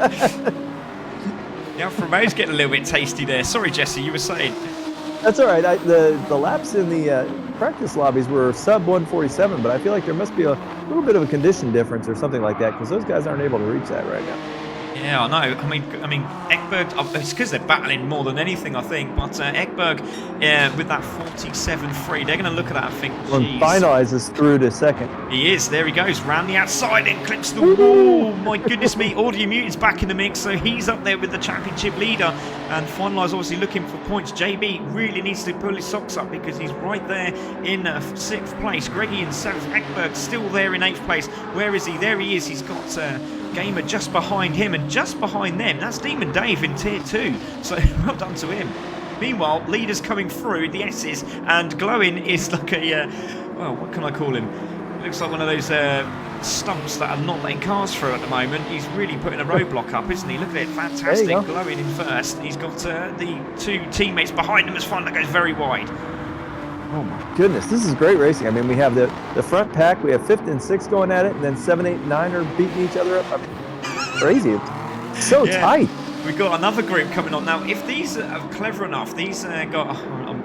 The Alfa Romeo's getting a little bit tasty there. Sorry, Jesse, you were saying. That's all right. The laps in the practice lobbies were sub 147, but I feel like there must be a little bit of a condition difference or something like that, because those guys aren't able to reach that right now. Yeah, I know. I mean, Ekberg, it's because they're battling more than anything, I think. But Ekberg, with that 47.3, they're going to look at that and think, well, finalizes through to 2nd. He is. There he goes. Round the outside and clips the wall. My goodness me. Audio Mutant's back in the mix, so he's up there with the championship leader. And finalise obviously looking for points. JB really needs to pull his socks up because he's right there in 6th place. Greggy in 7th. Ekberg still there in 8th place. Where is he? There he is. He's got... Gamer just behind him, and just behind them, that's Demon Dave in Tier 2. So well done to him. Meanwhile, leaders coming through, the S's, and Glowing is like a, well, what can I call him? Looks like one of those stumps that are not letting cars through at the moment. He's really putting a roadblock up, isn't he? Look at it, fantastic. Glowing in 1st. He's got the 2 teammates behind him as fun that goes very wide. Oh my goodness, this is great racing. I mean, we have the front pack, we have 5th and 6th going at it, and then 7, 8, 9 are beating each other up. I mean, crazy. It's so tight. We've got another group coming on now. If these are clever enough, these got.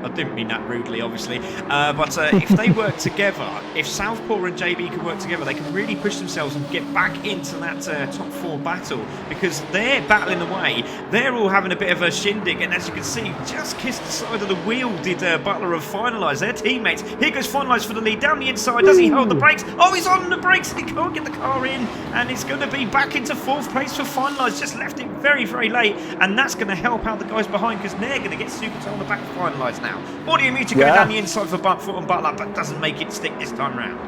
I didn't mean that rudely, obviously. But if they work together, if Southpaw and JB can work together, they can really push themselves and get back into that top 4 battle, because they're battling away. They're all having a bit of a shindig, and as you can see, just kissed the side of the wheel did Butler of Finalise. Their teammates. Here goes Finalise for the lead. Down the inside, does he hold the brakes? Oh, he's on the brakes, and he can't get the car in, and it's going to be back into 4th place for Finalise. Just left it very, very late, and that's going to help out the guys behind, because they're going to get super on the back of Finalise now. Audiometer going down the inside for Buttfoot and Butler, but doesn't make it stick this time round.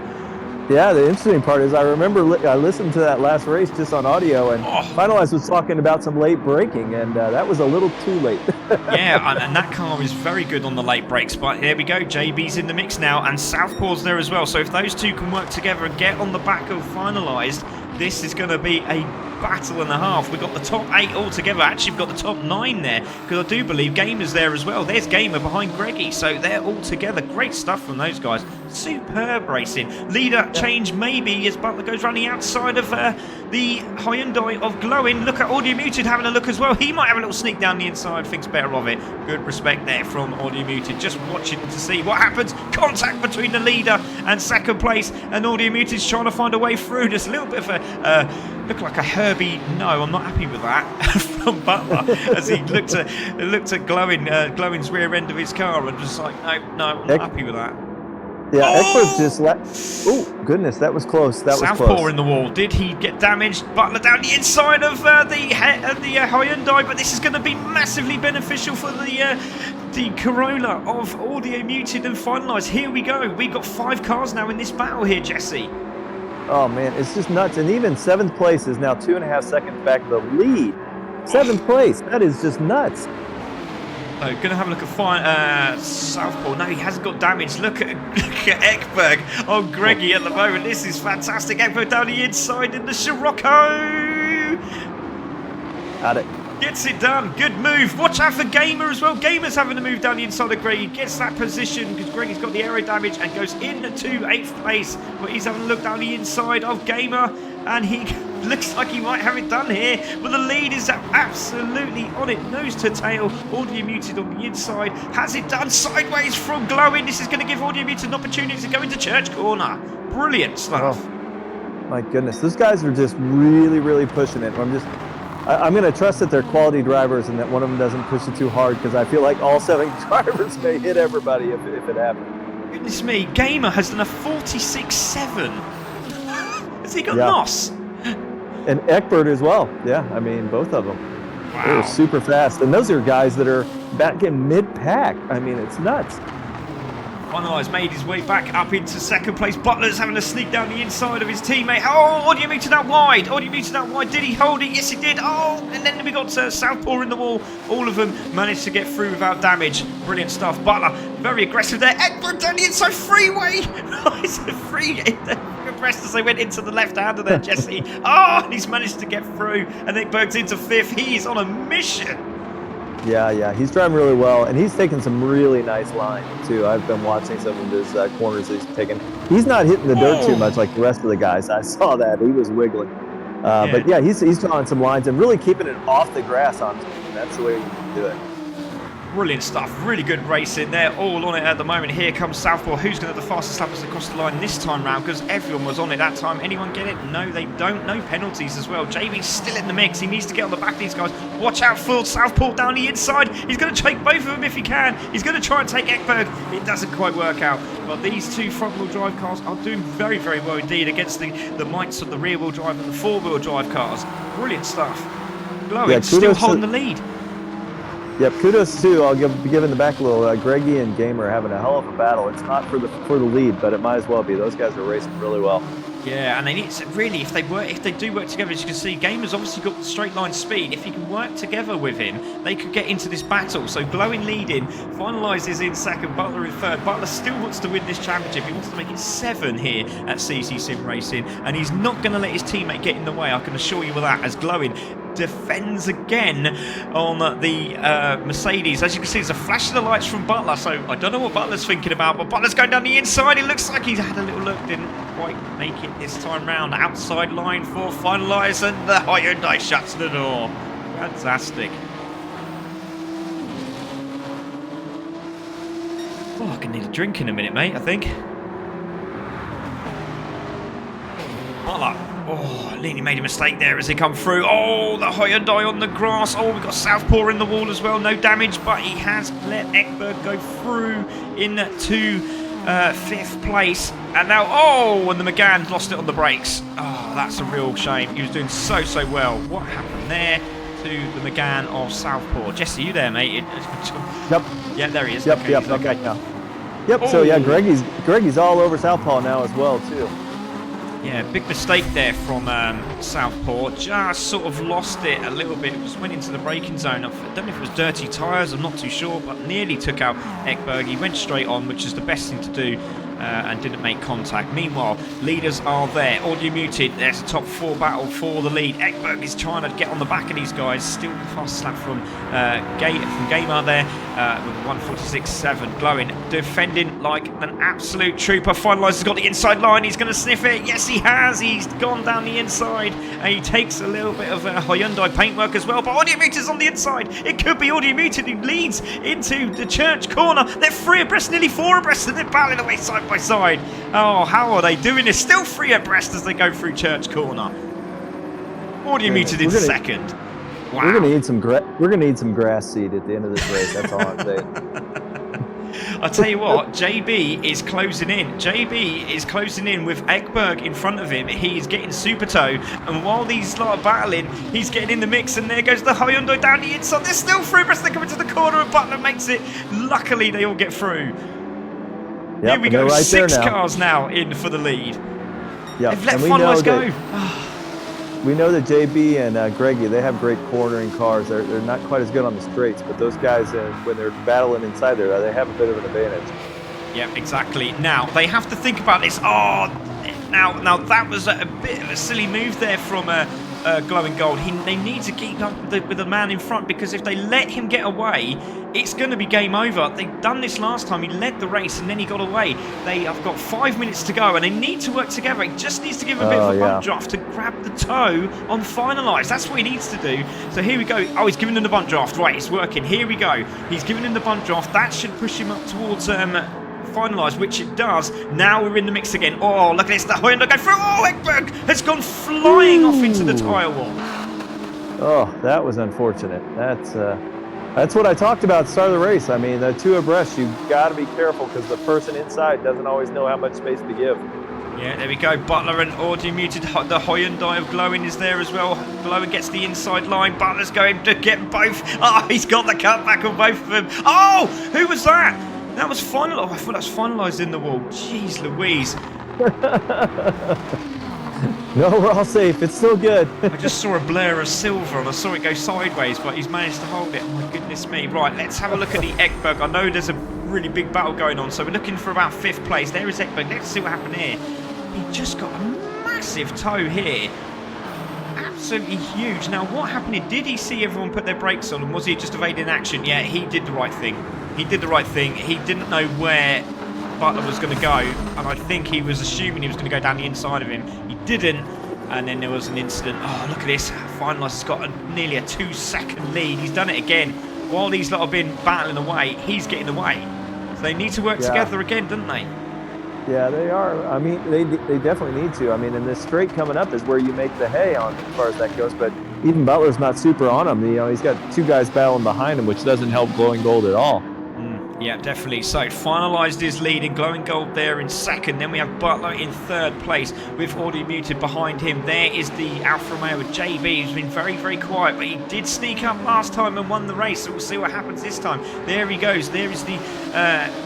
Yeah, the interesting part is I remember I listened to that last race just on audio, and Finalise was talking about some late braking, and that was a little too late. Yeah, and that car is very good on the late brakes, but here we go. JB's in the mix now, and Southpaw's there as well. So if those two can work together and get on the back of Finalised, this is going to be a battle and a half. We've got the top 8 all together. Actually, we've got the top 9 there, because I do believe Gamer's there as well. There's Gamer behind Greggy, so they're all together. Great stuff from those guys. Superb racing. Leader change maybe as Butler goes running outside of the Hyundai of Glowing. Look at Audio Muted having a look as well. He might have a little sneak down the inside, thinks better of it. Good respect there from Audio Muted. Just watching to see what happens. Contact between the leader and 2nd place, and Audio Muted's trying to find a way through. Just a little bit of a look like a Herbie. No, I'm not happy with that from Butler as he looked at Glowing's rear end of his car and just like, no, I'm not happy with that. Yeah, Eckberg just oh, goodness, that was close. That was close. Southpaw in the wall. Did he get damaged? Butler down the inside of the Hyundai, but this is going to be massively beneficial for the Corolla of Audio Muted and Finalised. Here we go. We've got 5 cars now in this battle here, Jesse. Oh, man, it's just nuts. And even 7th place is now 2.5 seconds back of the lead. 7th place. That is just nuts. So, going to have a look at Southpaw. No, he hasn't got damage. Look at Eckberg. Oh, Greggy at the moment. This is fantastic. Eckberg down the inside in the Scirocco. Got it. Gets it done. Good move. Watch out for Gamer as well. Gamer's having to move down the inside of Greggy. Gets that position because Greggy's got the aero damage and goes into 8th place. But he's having a look down the inside of Gamer. And he looks like he might have it done here. But the lead is absolutely on it. Nose to tail. Audio Muted on the inside. Has it done sideways from Glowing. This is going to give Audio Muted an opportunity to go into Church Corner. Brilliant stuff. Oh, my goodness. Those guys are just really, really pushing it. I'm going to trust that they're quality drivers and that one of them doesn't push it too hard, because I feel like all 7 drivers may hit everybody if it happens. Goodness me. Gamer has done a 46.7. Has he got NOS? And Eckberg as well. Yeah, I mean, both of them. Wow. They're super fast. And those are guys that are back in mid-pack. I mean, it's nuts. Finalised made his way back up into 2nd place. Butler's having to sneak down the inside of his teammate. Oh, Audio Muted out wide. Audio Muted out wide. Did he hold it? Yes, he did. Oh, and then we got Southpaw in the wall. All of them managed to get through without damage. Brilliant stuff. Butler, very aggressive there. Eckberg down the inside. Freeway. It's a free. Impressed as they went into the left-hander there, Jesse. Oh, and he's managed to get through. And Eckberg's into 5th. He's on a mission. Yeah, he's driving really well, and he's taking some really nice lines too. I've been watching some of his corners that he's taking. He's not hitting the dirt too much like the rest of the guys. I saw that. He was wiggling. But yeah, he's drawing some lines and really keeping it off the grass on him. That's the way you do it. Brilliant stuff. Really good racing. They're all on it at the moment. Here comes Southpaw. Who's going to have the fastest lappers across the line this time round? Because everyone was on it that time. Anyone get it? No, they don't. No penalties as well. JB's still in the mix. He needs to get on the back of these guys. Watch out for Southpaw down the inside. He's going to take both of them if he can. He's going to try and take Eckberg. It doesn't quite work out. But these 2 front-wheel drive cars are doing very, very well indeed against the mites of the rear-wheel drive and the 4-wheel drive cars. Brilliant stuff. Glowing, still holding the lead. Yep, kudos to, I'll be giving the back a little, Greggy and Gamer are having a hell of a battle. It's not for the lead, but it might as well be. Those guys are racing really well. Yeah, and they need to really, if they do work together, as you can see, Gamer's obviously got the straight line speed. If he can work together with him, they could get into this battle. So Glowing leading, Finalises in 2nd, Butler in 3rd. Butler still wants to win this championship. He wants to make it 7 here at CC Sim Racing, and he's not going to let his teammate get in the way. I can assure you of that, as Glowing defends again on the Mercedes. As you can see, there's a flash of the lights from Butler, so I don't know what Butler's thinking about, but Butler's going down the inside. It looks like he's had a little look, didn't quite make it this time round. Outside line for finalise, and the Hyundai shuts the door. Fantastic. Oh, I can need a drink in a minute, mate, I think. Butler. Oh, Leany made a mistake there as he come through. Oh, the Hyundai on the grass. Oh, we've got Southpaw in the wall as well. No damage, but he has let Ekberg go through into 5th place. And now, oh, and the McGann lost it on the brakes. Oh, that's a real shame. He was doing so well. What happened there to the McGann of Southpaw? Jesse, you there, mate? Yep. Yeah, there he is. Yep, okay, yep, okay. Yep, oh. So yeah, Greggy's all over Southpaw now as well, too. Yeah, big mistake there from Southpaw. Just sort of lost it a little bit. It just went into the braking zone. I don't know if it was dirty tyres, I'm not too sure, but nearly took out Ekberg. He went straight on, which is the best thing to do, and didn't make contact. Meanwhile, leaders are there. Audio muted. There's a top 4 battle for the lead. Ekberg is trying to get on the back of these guys. Still the fast slap from Gamer there with 146.7. Glowing, defending like an absolute trooper. Finaliser's got the inside line. He's going to sniff it. Yes, he has. He's gone down the inside. And he takes a little bit of Hyundai paintwork as well. But Audio Muted on the inside. It could be Audio Muted who leads into the church corner. They're 3 abreast, nearly 4 abreast, and they're battling away side by side. Oh, how are they doing this? Still 3 abreast as they go through church corner. Audio Muted in second. Wow. We're gonna need some grass seed at the end of this race. That's all I'm saying. I'll tell you what, JB is closing in. JB is closing in with Ekberg in front of him. He's getting super toe, and while these lot are battling, he's getting in the mix, and there goes the Hyundai down the inside. They're still 3 abreast. They're coming to the corner, and Butler makes it. Luckily, they all get through. Yep, here we go, right 6 cars now in for the lead. Yep. They've let finalise go. We know that JB and Greggy, they have great cornering cars. They're not quite as good on the straights, but those guys, when they're battling inside there, they have a bit of an advantage. Yeah, exactly. Now, they have to think about this. Oh, now that was a bit of a silly move there from Glowing Gold. They need to keep up with the man in front, because if they let him get away, it's going to be game over. They've done this last time. He led the race and then he got away. They have got 5 minutes to go and they need to work together. He just needs to give a bit of a bump draft to grab the toe on finalise. That's what he needs to do. So here we go. Oh, he's giving him the bump draft. Right, it's working. Here we go. He's giving him the bump draft. That should push him up towards finalise, which it does. Now we're in the mix again. Oh, look at this. The Hyundai go through. Oh, Ekberg has gone flying off into the tyre wall. Oh, that was unfortunate. That's what I talked about at the start of the race. I mean, the 2 abreast, you got to be careful, because the person inside doesn't always know how much space to give. Yeah, there we go. Butler and Audio Muted. The Hyundai of Glowing is there as well. Glowing gets the inside line. Butler's going to get both. Oh, he's got the cutback on both of them. Oh, who was that? That was final. Oh, I thought that was finalised in the wall. Jeez Louise. No, we're all safe. It's still good. I just saw a blare of silver and I saw it go sideways, but he's managed to hold it. Oh, my goodness me. Right, let's have a look at the Ekberg. I know there's a really big battle going on, so we're looking for about 5th place. There is Ekberg. Let's see what happened here. He just got a massive toe here. Absolutely huge. Now, what happened here? Did he see everyone put their brakes on, and was he just evading action? Yeah, he did the right thing. He did the right thing. He didn't know where Butler was going to go, and I think he was assuming he was going to go down the inside of him. He didn't, and then there was an incident. Oh, look at this. Finaliser's got nearly a 2-second lead. He's done it again. While these lot have been battling away, he's getting away. So they need to work together again, don't they? Yeah, they are. I mean, they definitely need to. I mean, and this straight coming up is where you make the hay on as far as that goes. But even Butler's not super on him. You know, he's got 2 guys battling behind him, which doesn't help Glowing Gold at all. Yeah, definitely. So, finalised his lead in Glowing Gold there in 2nd. Then we have Butler in 3rd place with Audio Muted behind him. There is the Alfa Romeo with JB, who's been very, very quiet, but he did sneak up last time and won the race, so we'll see what happens this time. There he goes. There is the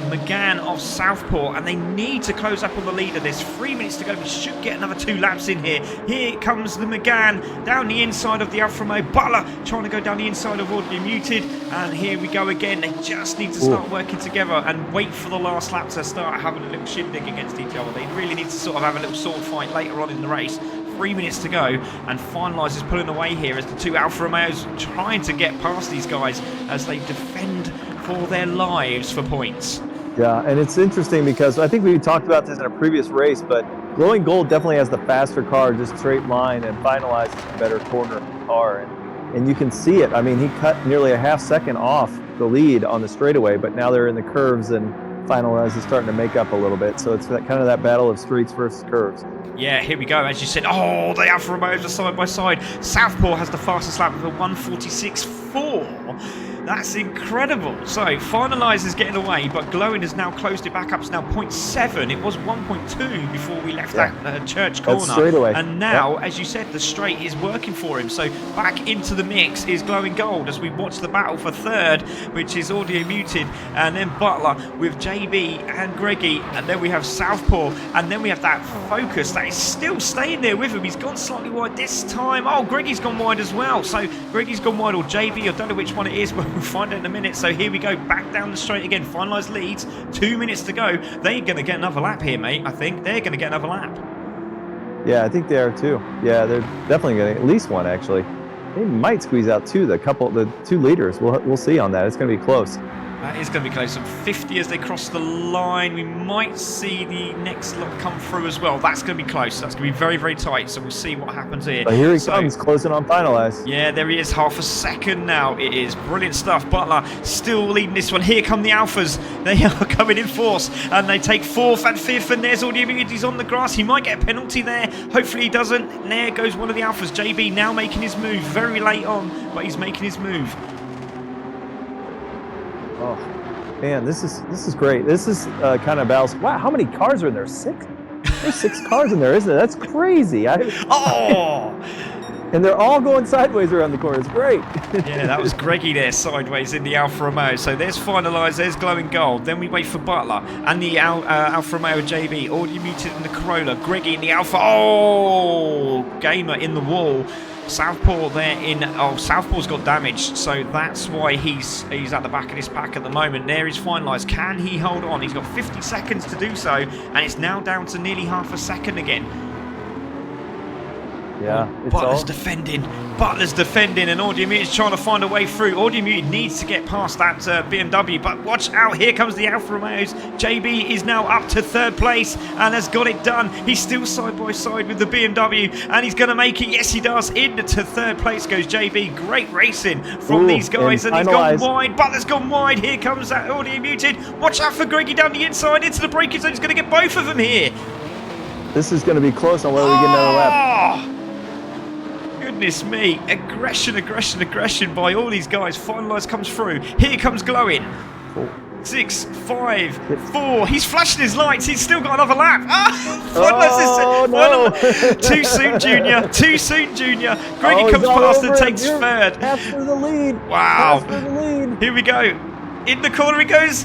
McGann of Southpaw, and they need to close up on the leader. There's 3 minutes to go. We should get another 2 laps in here. Here comes the McGann down the inside of the Alfa Romeo. Butler trying to go down the inside of Audio Muted, and here we go again. They just need to start working together and wait for the last lap to start having a little shindig against each other. They really need to sort of have a little sword fight later on in the race 3 minutes to go, and finalises pulling away here as the two Alfa Romeos trying to get past these guys as they defend for their lives for points. Yeah, and it's interesting because I think we talked about this in a previous race, but Glowing Gold definitely has the faster car, just straight line, and finalizes a better corner of the car. And you can see it. I mean, he cut nearly a half second off the lead on the straightaway, but now they're in the curves, and Finalize is starting to make up a little bit. So it's kind of that battle of streets versus curves. Yeah, here we go. As you said, oh, the Alfa Romeos are side by side. Southpaw has the fastest lap with a 1:46.4. That's incredible. So, Finalize is getting away, but Glowing has now closed it back up. It's now 0.7. It was 1.2 before we left that church corner. That's straightaway. And now, as you said, the straight is working for him. So, back into the mix is Glowing Gold as we watch the battle for third, which is audio muted. And then Butler with JB and Greggy. And then we have Southpaw. And then we have that Focus that is still staying there with him. He's gone slightly wide this time. Oh, Greggy's gone wide as well. So, Greggy's gone wide, or JB, I don't know which one it is, but we'll find out in a minute. So here we go, back down the straight again. Finalize leads, 2 minutes to go. They're going to get another lap here, mate. I think they're going to get another lap. Yeah, I think they are too. Yeah, they're definitely getting at least one, actually. They might squeeze out the two leaders. We'll see on that. It's going to be close. That is going to be close. Some 50 as they cross the line. We might see the next lot come through as well. That's going to be close. That's going to be very, very tight. So we'll see what happens here. But here he comes, closing on Finalize. Yeah, there he is. Half a second now. It is brilliant stuff. Butler still leading this one. Here come the Alphas. They are coming in force. And they take fourth and fifth. And there's Audio Muted. He's on the grass. He might get a penalty there. Hopefully he doesn't. And there goes one of the Alphas. JB now making his move. Very late on, but he's making his move. Oh, man, this is great. This is kind of battles. Wow, how many cars are in there? 6? There's 6 cars in there, isn't it? That's crazy. And they're all going sideways around the corner. It's great. Yeah, that was Greggy there sideways in the Alfa Romeo. So there's Finalize, there's Glowing Gold. Then we wait for Butler and the Alfa Romeo JB. Audio Muted in the Corolla. Greggy in the Alfa. Oh, Gamer in the wall. Southpaw there in... Oh, Southpaw's got damage, so that's why he's at the back of this pack at the moment. There is Finalised. Can he hold on? He's got 50 seconds to do so, and it's now down to nearly half a second again. Yeah, Butler's defending, and Audio Muted is trying to find a way through. Audio Muted needs to get past that BMW, but watch out, here comes the Alfa Romeos. JB is now up to third place and has got it done. He's still side by side with the BMW, and he's going to make it. Yes, he does. Into third place goes JB. Great racing from these guys, and he's gone wide. Butler's gone wide. Here comes that Audio Muted. Watch out for Greggy down the inside into the braking zone. He's going to get both of them here. This is going to be close on whether we get another lap. Goodness me, aggression by all these guys. Finalize comes through. Here comes Glowing. 6, 5, 4. He's flashing his lights. He's still got another lap. Too soon, Junior. Too soon, Junior. Greggy comes past and takes third. Half for the lead. Wow. Half for the lead. Here we go. In the corner he goes.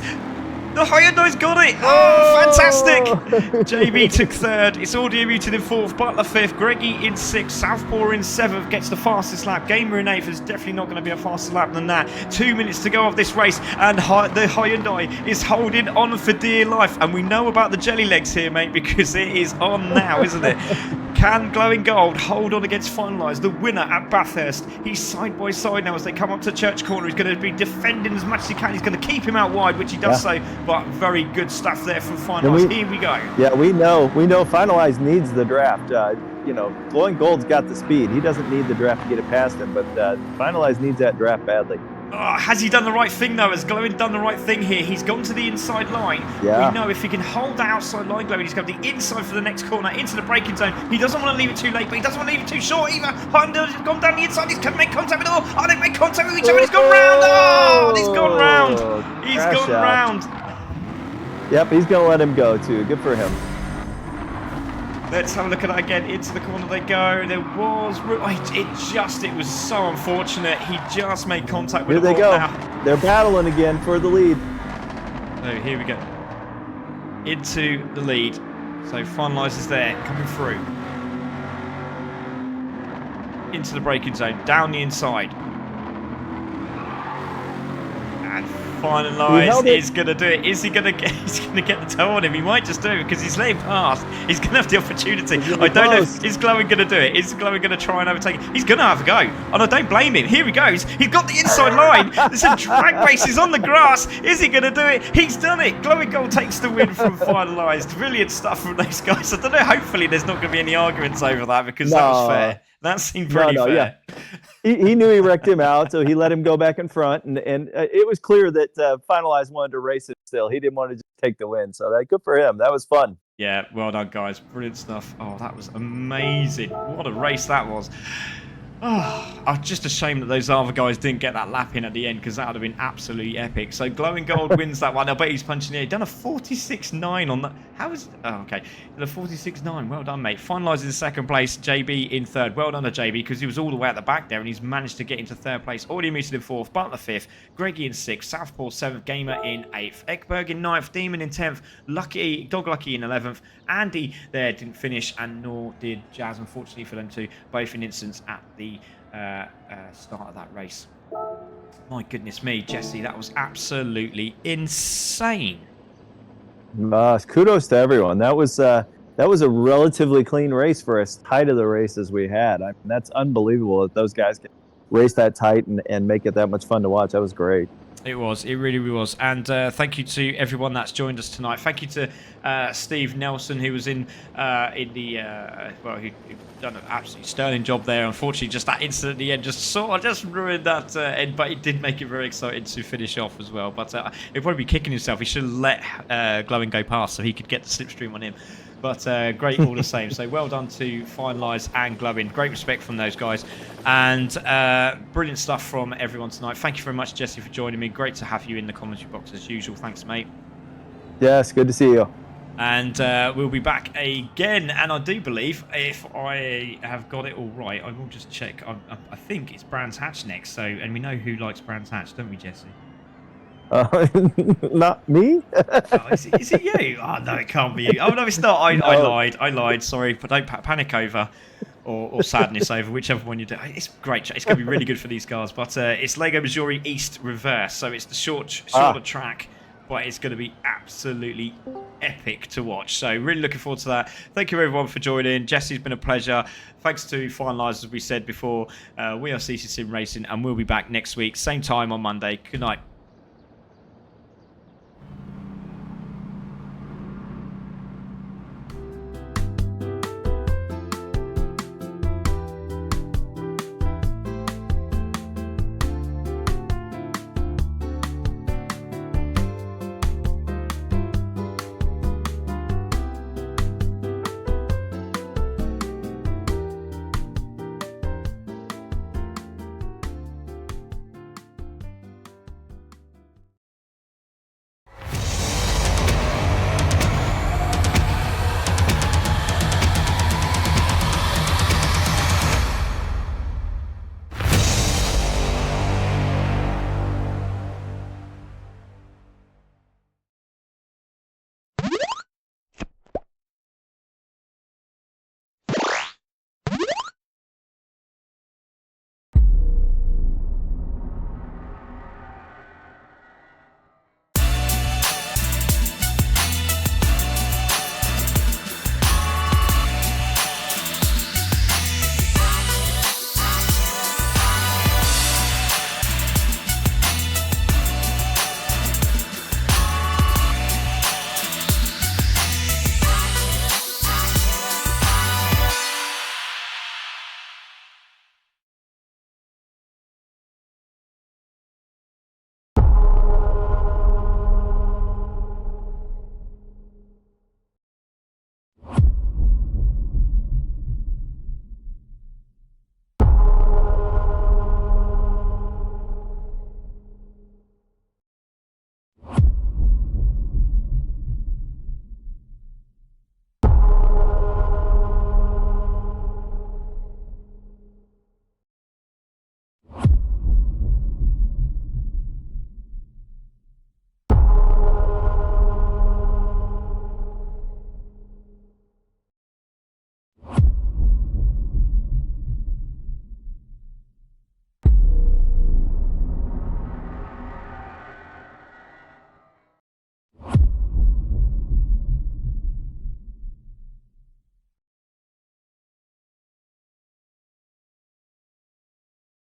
The Hyundai's got it! Oh, fantastic! JB took third. It's Audio Muted in fourth. Butler fifth. Greggy in sixth. Southpaw in seventh. Gets the fastest lap. Gamer in eighth. Is definitely not going to be a faster lap than that. 2 minutes to go of this race. And the Hyundai is holding on for dear life. And we know about the jelly legs here, mate, because it is on now, isn't it? Can Glowing Gold hold on against Finalize? The winner at Bathurst. He's side by side now as they come up to Church Corner. He's going to be defending as much as he can. He's going to keep him out wide, which he does so. But very good stuff there from Finalize. Here we go. Yeah, we know Finalize needs the draft. Glowing Gold's got the speed. He doesn't need the draft to get it past him, but Finalize needs that draft badly. Oh, has he done the right thing though? Has Glowing done the right thing here? He's gone to the inside line. Yeah. We know if he can hold that outside line, Glowing, he's got the inside for the next corner into the braking zone. He doesn't want to leave it too late, but he doesn't want to leave it too short either. Honda's gone down the inside. He's going to make contact with all. Oh, they make contact with each other. He's gone round. Oh, he's gone round. He's gone round. Yep, he's going to let him go too. Good for him. Let's have a look at that again. Into the corner they go. There was... It was so unfortunate. He just made contact with the ball. Here they go. Now. They're battling again for the lead. So here we go. Into the lead. So Finalize is there, coming through. Into the braking zone. Down the inside. And And He finalised. held it. He's going to do it. Is he going to get? He's going to get the toe on him. He might just do it because he's letting past. He's going to have the opportunity. I don't know if is Glowing going to do it. Is Glowing going to try and overtake him? He's going to have a go. And I don't blame him. Here he goes. He's got the inside line. There's a drag race. He's on the grass. Is he going to do it? He's done it. Glowing Gold takes the win from finalised. Brilliant stuff from those guys. I don't know. Hopefully, there's not going to be any arguments over that because that was fair. That seemed pretty fair. Yeah. He knew he wrecked him out, so he let him go back in front, and it was clear that Finalized wanted to race it still. He didn't want to just take the win, so good for him. That was fun. Yeah, well done, guys. Brilliant stuff. Oh, that was amazing. What a race that was. Oh, just a shame that those other guys didn't get that lap in at the end because that would have been absolutely epic. So Glowing Gold wins that one. I bet he's punching it. He done a 46.9 on that. How is? Oh, okay. The 46.9. Well done, mate. Finalising in second place. JB in third. Well done to JB because he was all the way at the back there and he's managed to get into third place. Already Muted in fourth. Butler fifth. Greggy in sixth. Southpaw seventh. Gamer in eighth. Ekberg in ninth. Demon in 10th. Dog Lucky in 11th. Andy there didn't finish and nor did Jazz, unfortunately for them two. Both in instance at the start of that race. My goodness me, Jesse, that was absolutely insane. Kudos to everyone. That was a relatively clean race for as tight of the race as we had. I mean, that's unbelievable that those guys can race that tight and make it that much fun to watch. That was great. It was. It really was. And thank you to everyone that's joined us tonight. Thank you to Steve Nelson, who was in the well, who done an absolutely sterling job there. Unfortunately, just that incident at the end just ruined that end, but it did make it very exciting to finish off as well. But he'll probably be kicking himself. He should have let Glowing go past so he could get the slipstream on him. But great all the same. So well done to Finalise and Glowing. Great respect from those guys. And brilliant stuff from everyone tonight. Thank you very much, Jesse, for joining me. Great to have you in the commentary box as usual. Thanks, mate. Yes, good to see you. And we'll be back again. And I do believe, if I have got it all right, I will just check. I think it's Brands Hatch next. So, and we know who likes Brands Hatch, don't we, Jesse? Not me. Oh, is it you? Oh no, it can't be you. Oh no, it's not. I lied. Sorry, but don't panic over or sadness over whichever one you do. It's great. It's going to be really good for these cars. But it's Lego Missouri East Reverse, so it's the shorter track, but it's going to be absolutely epic to watch. So really looking forward to that. Thank you everyone for joining. Jesse's been a pleasure. Thanks to Finalise, as we said before. We are CC Sim Racing, and we'll be back next week, same time on Monday. Good night.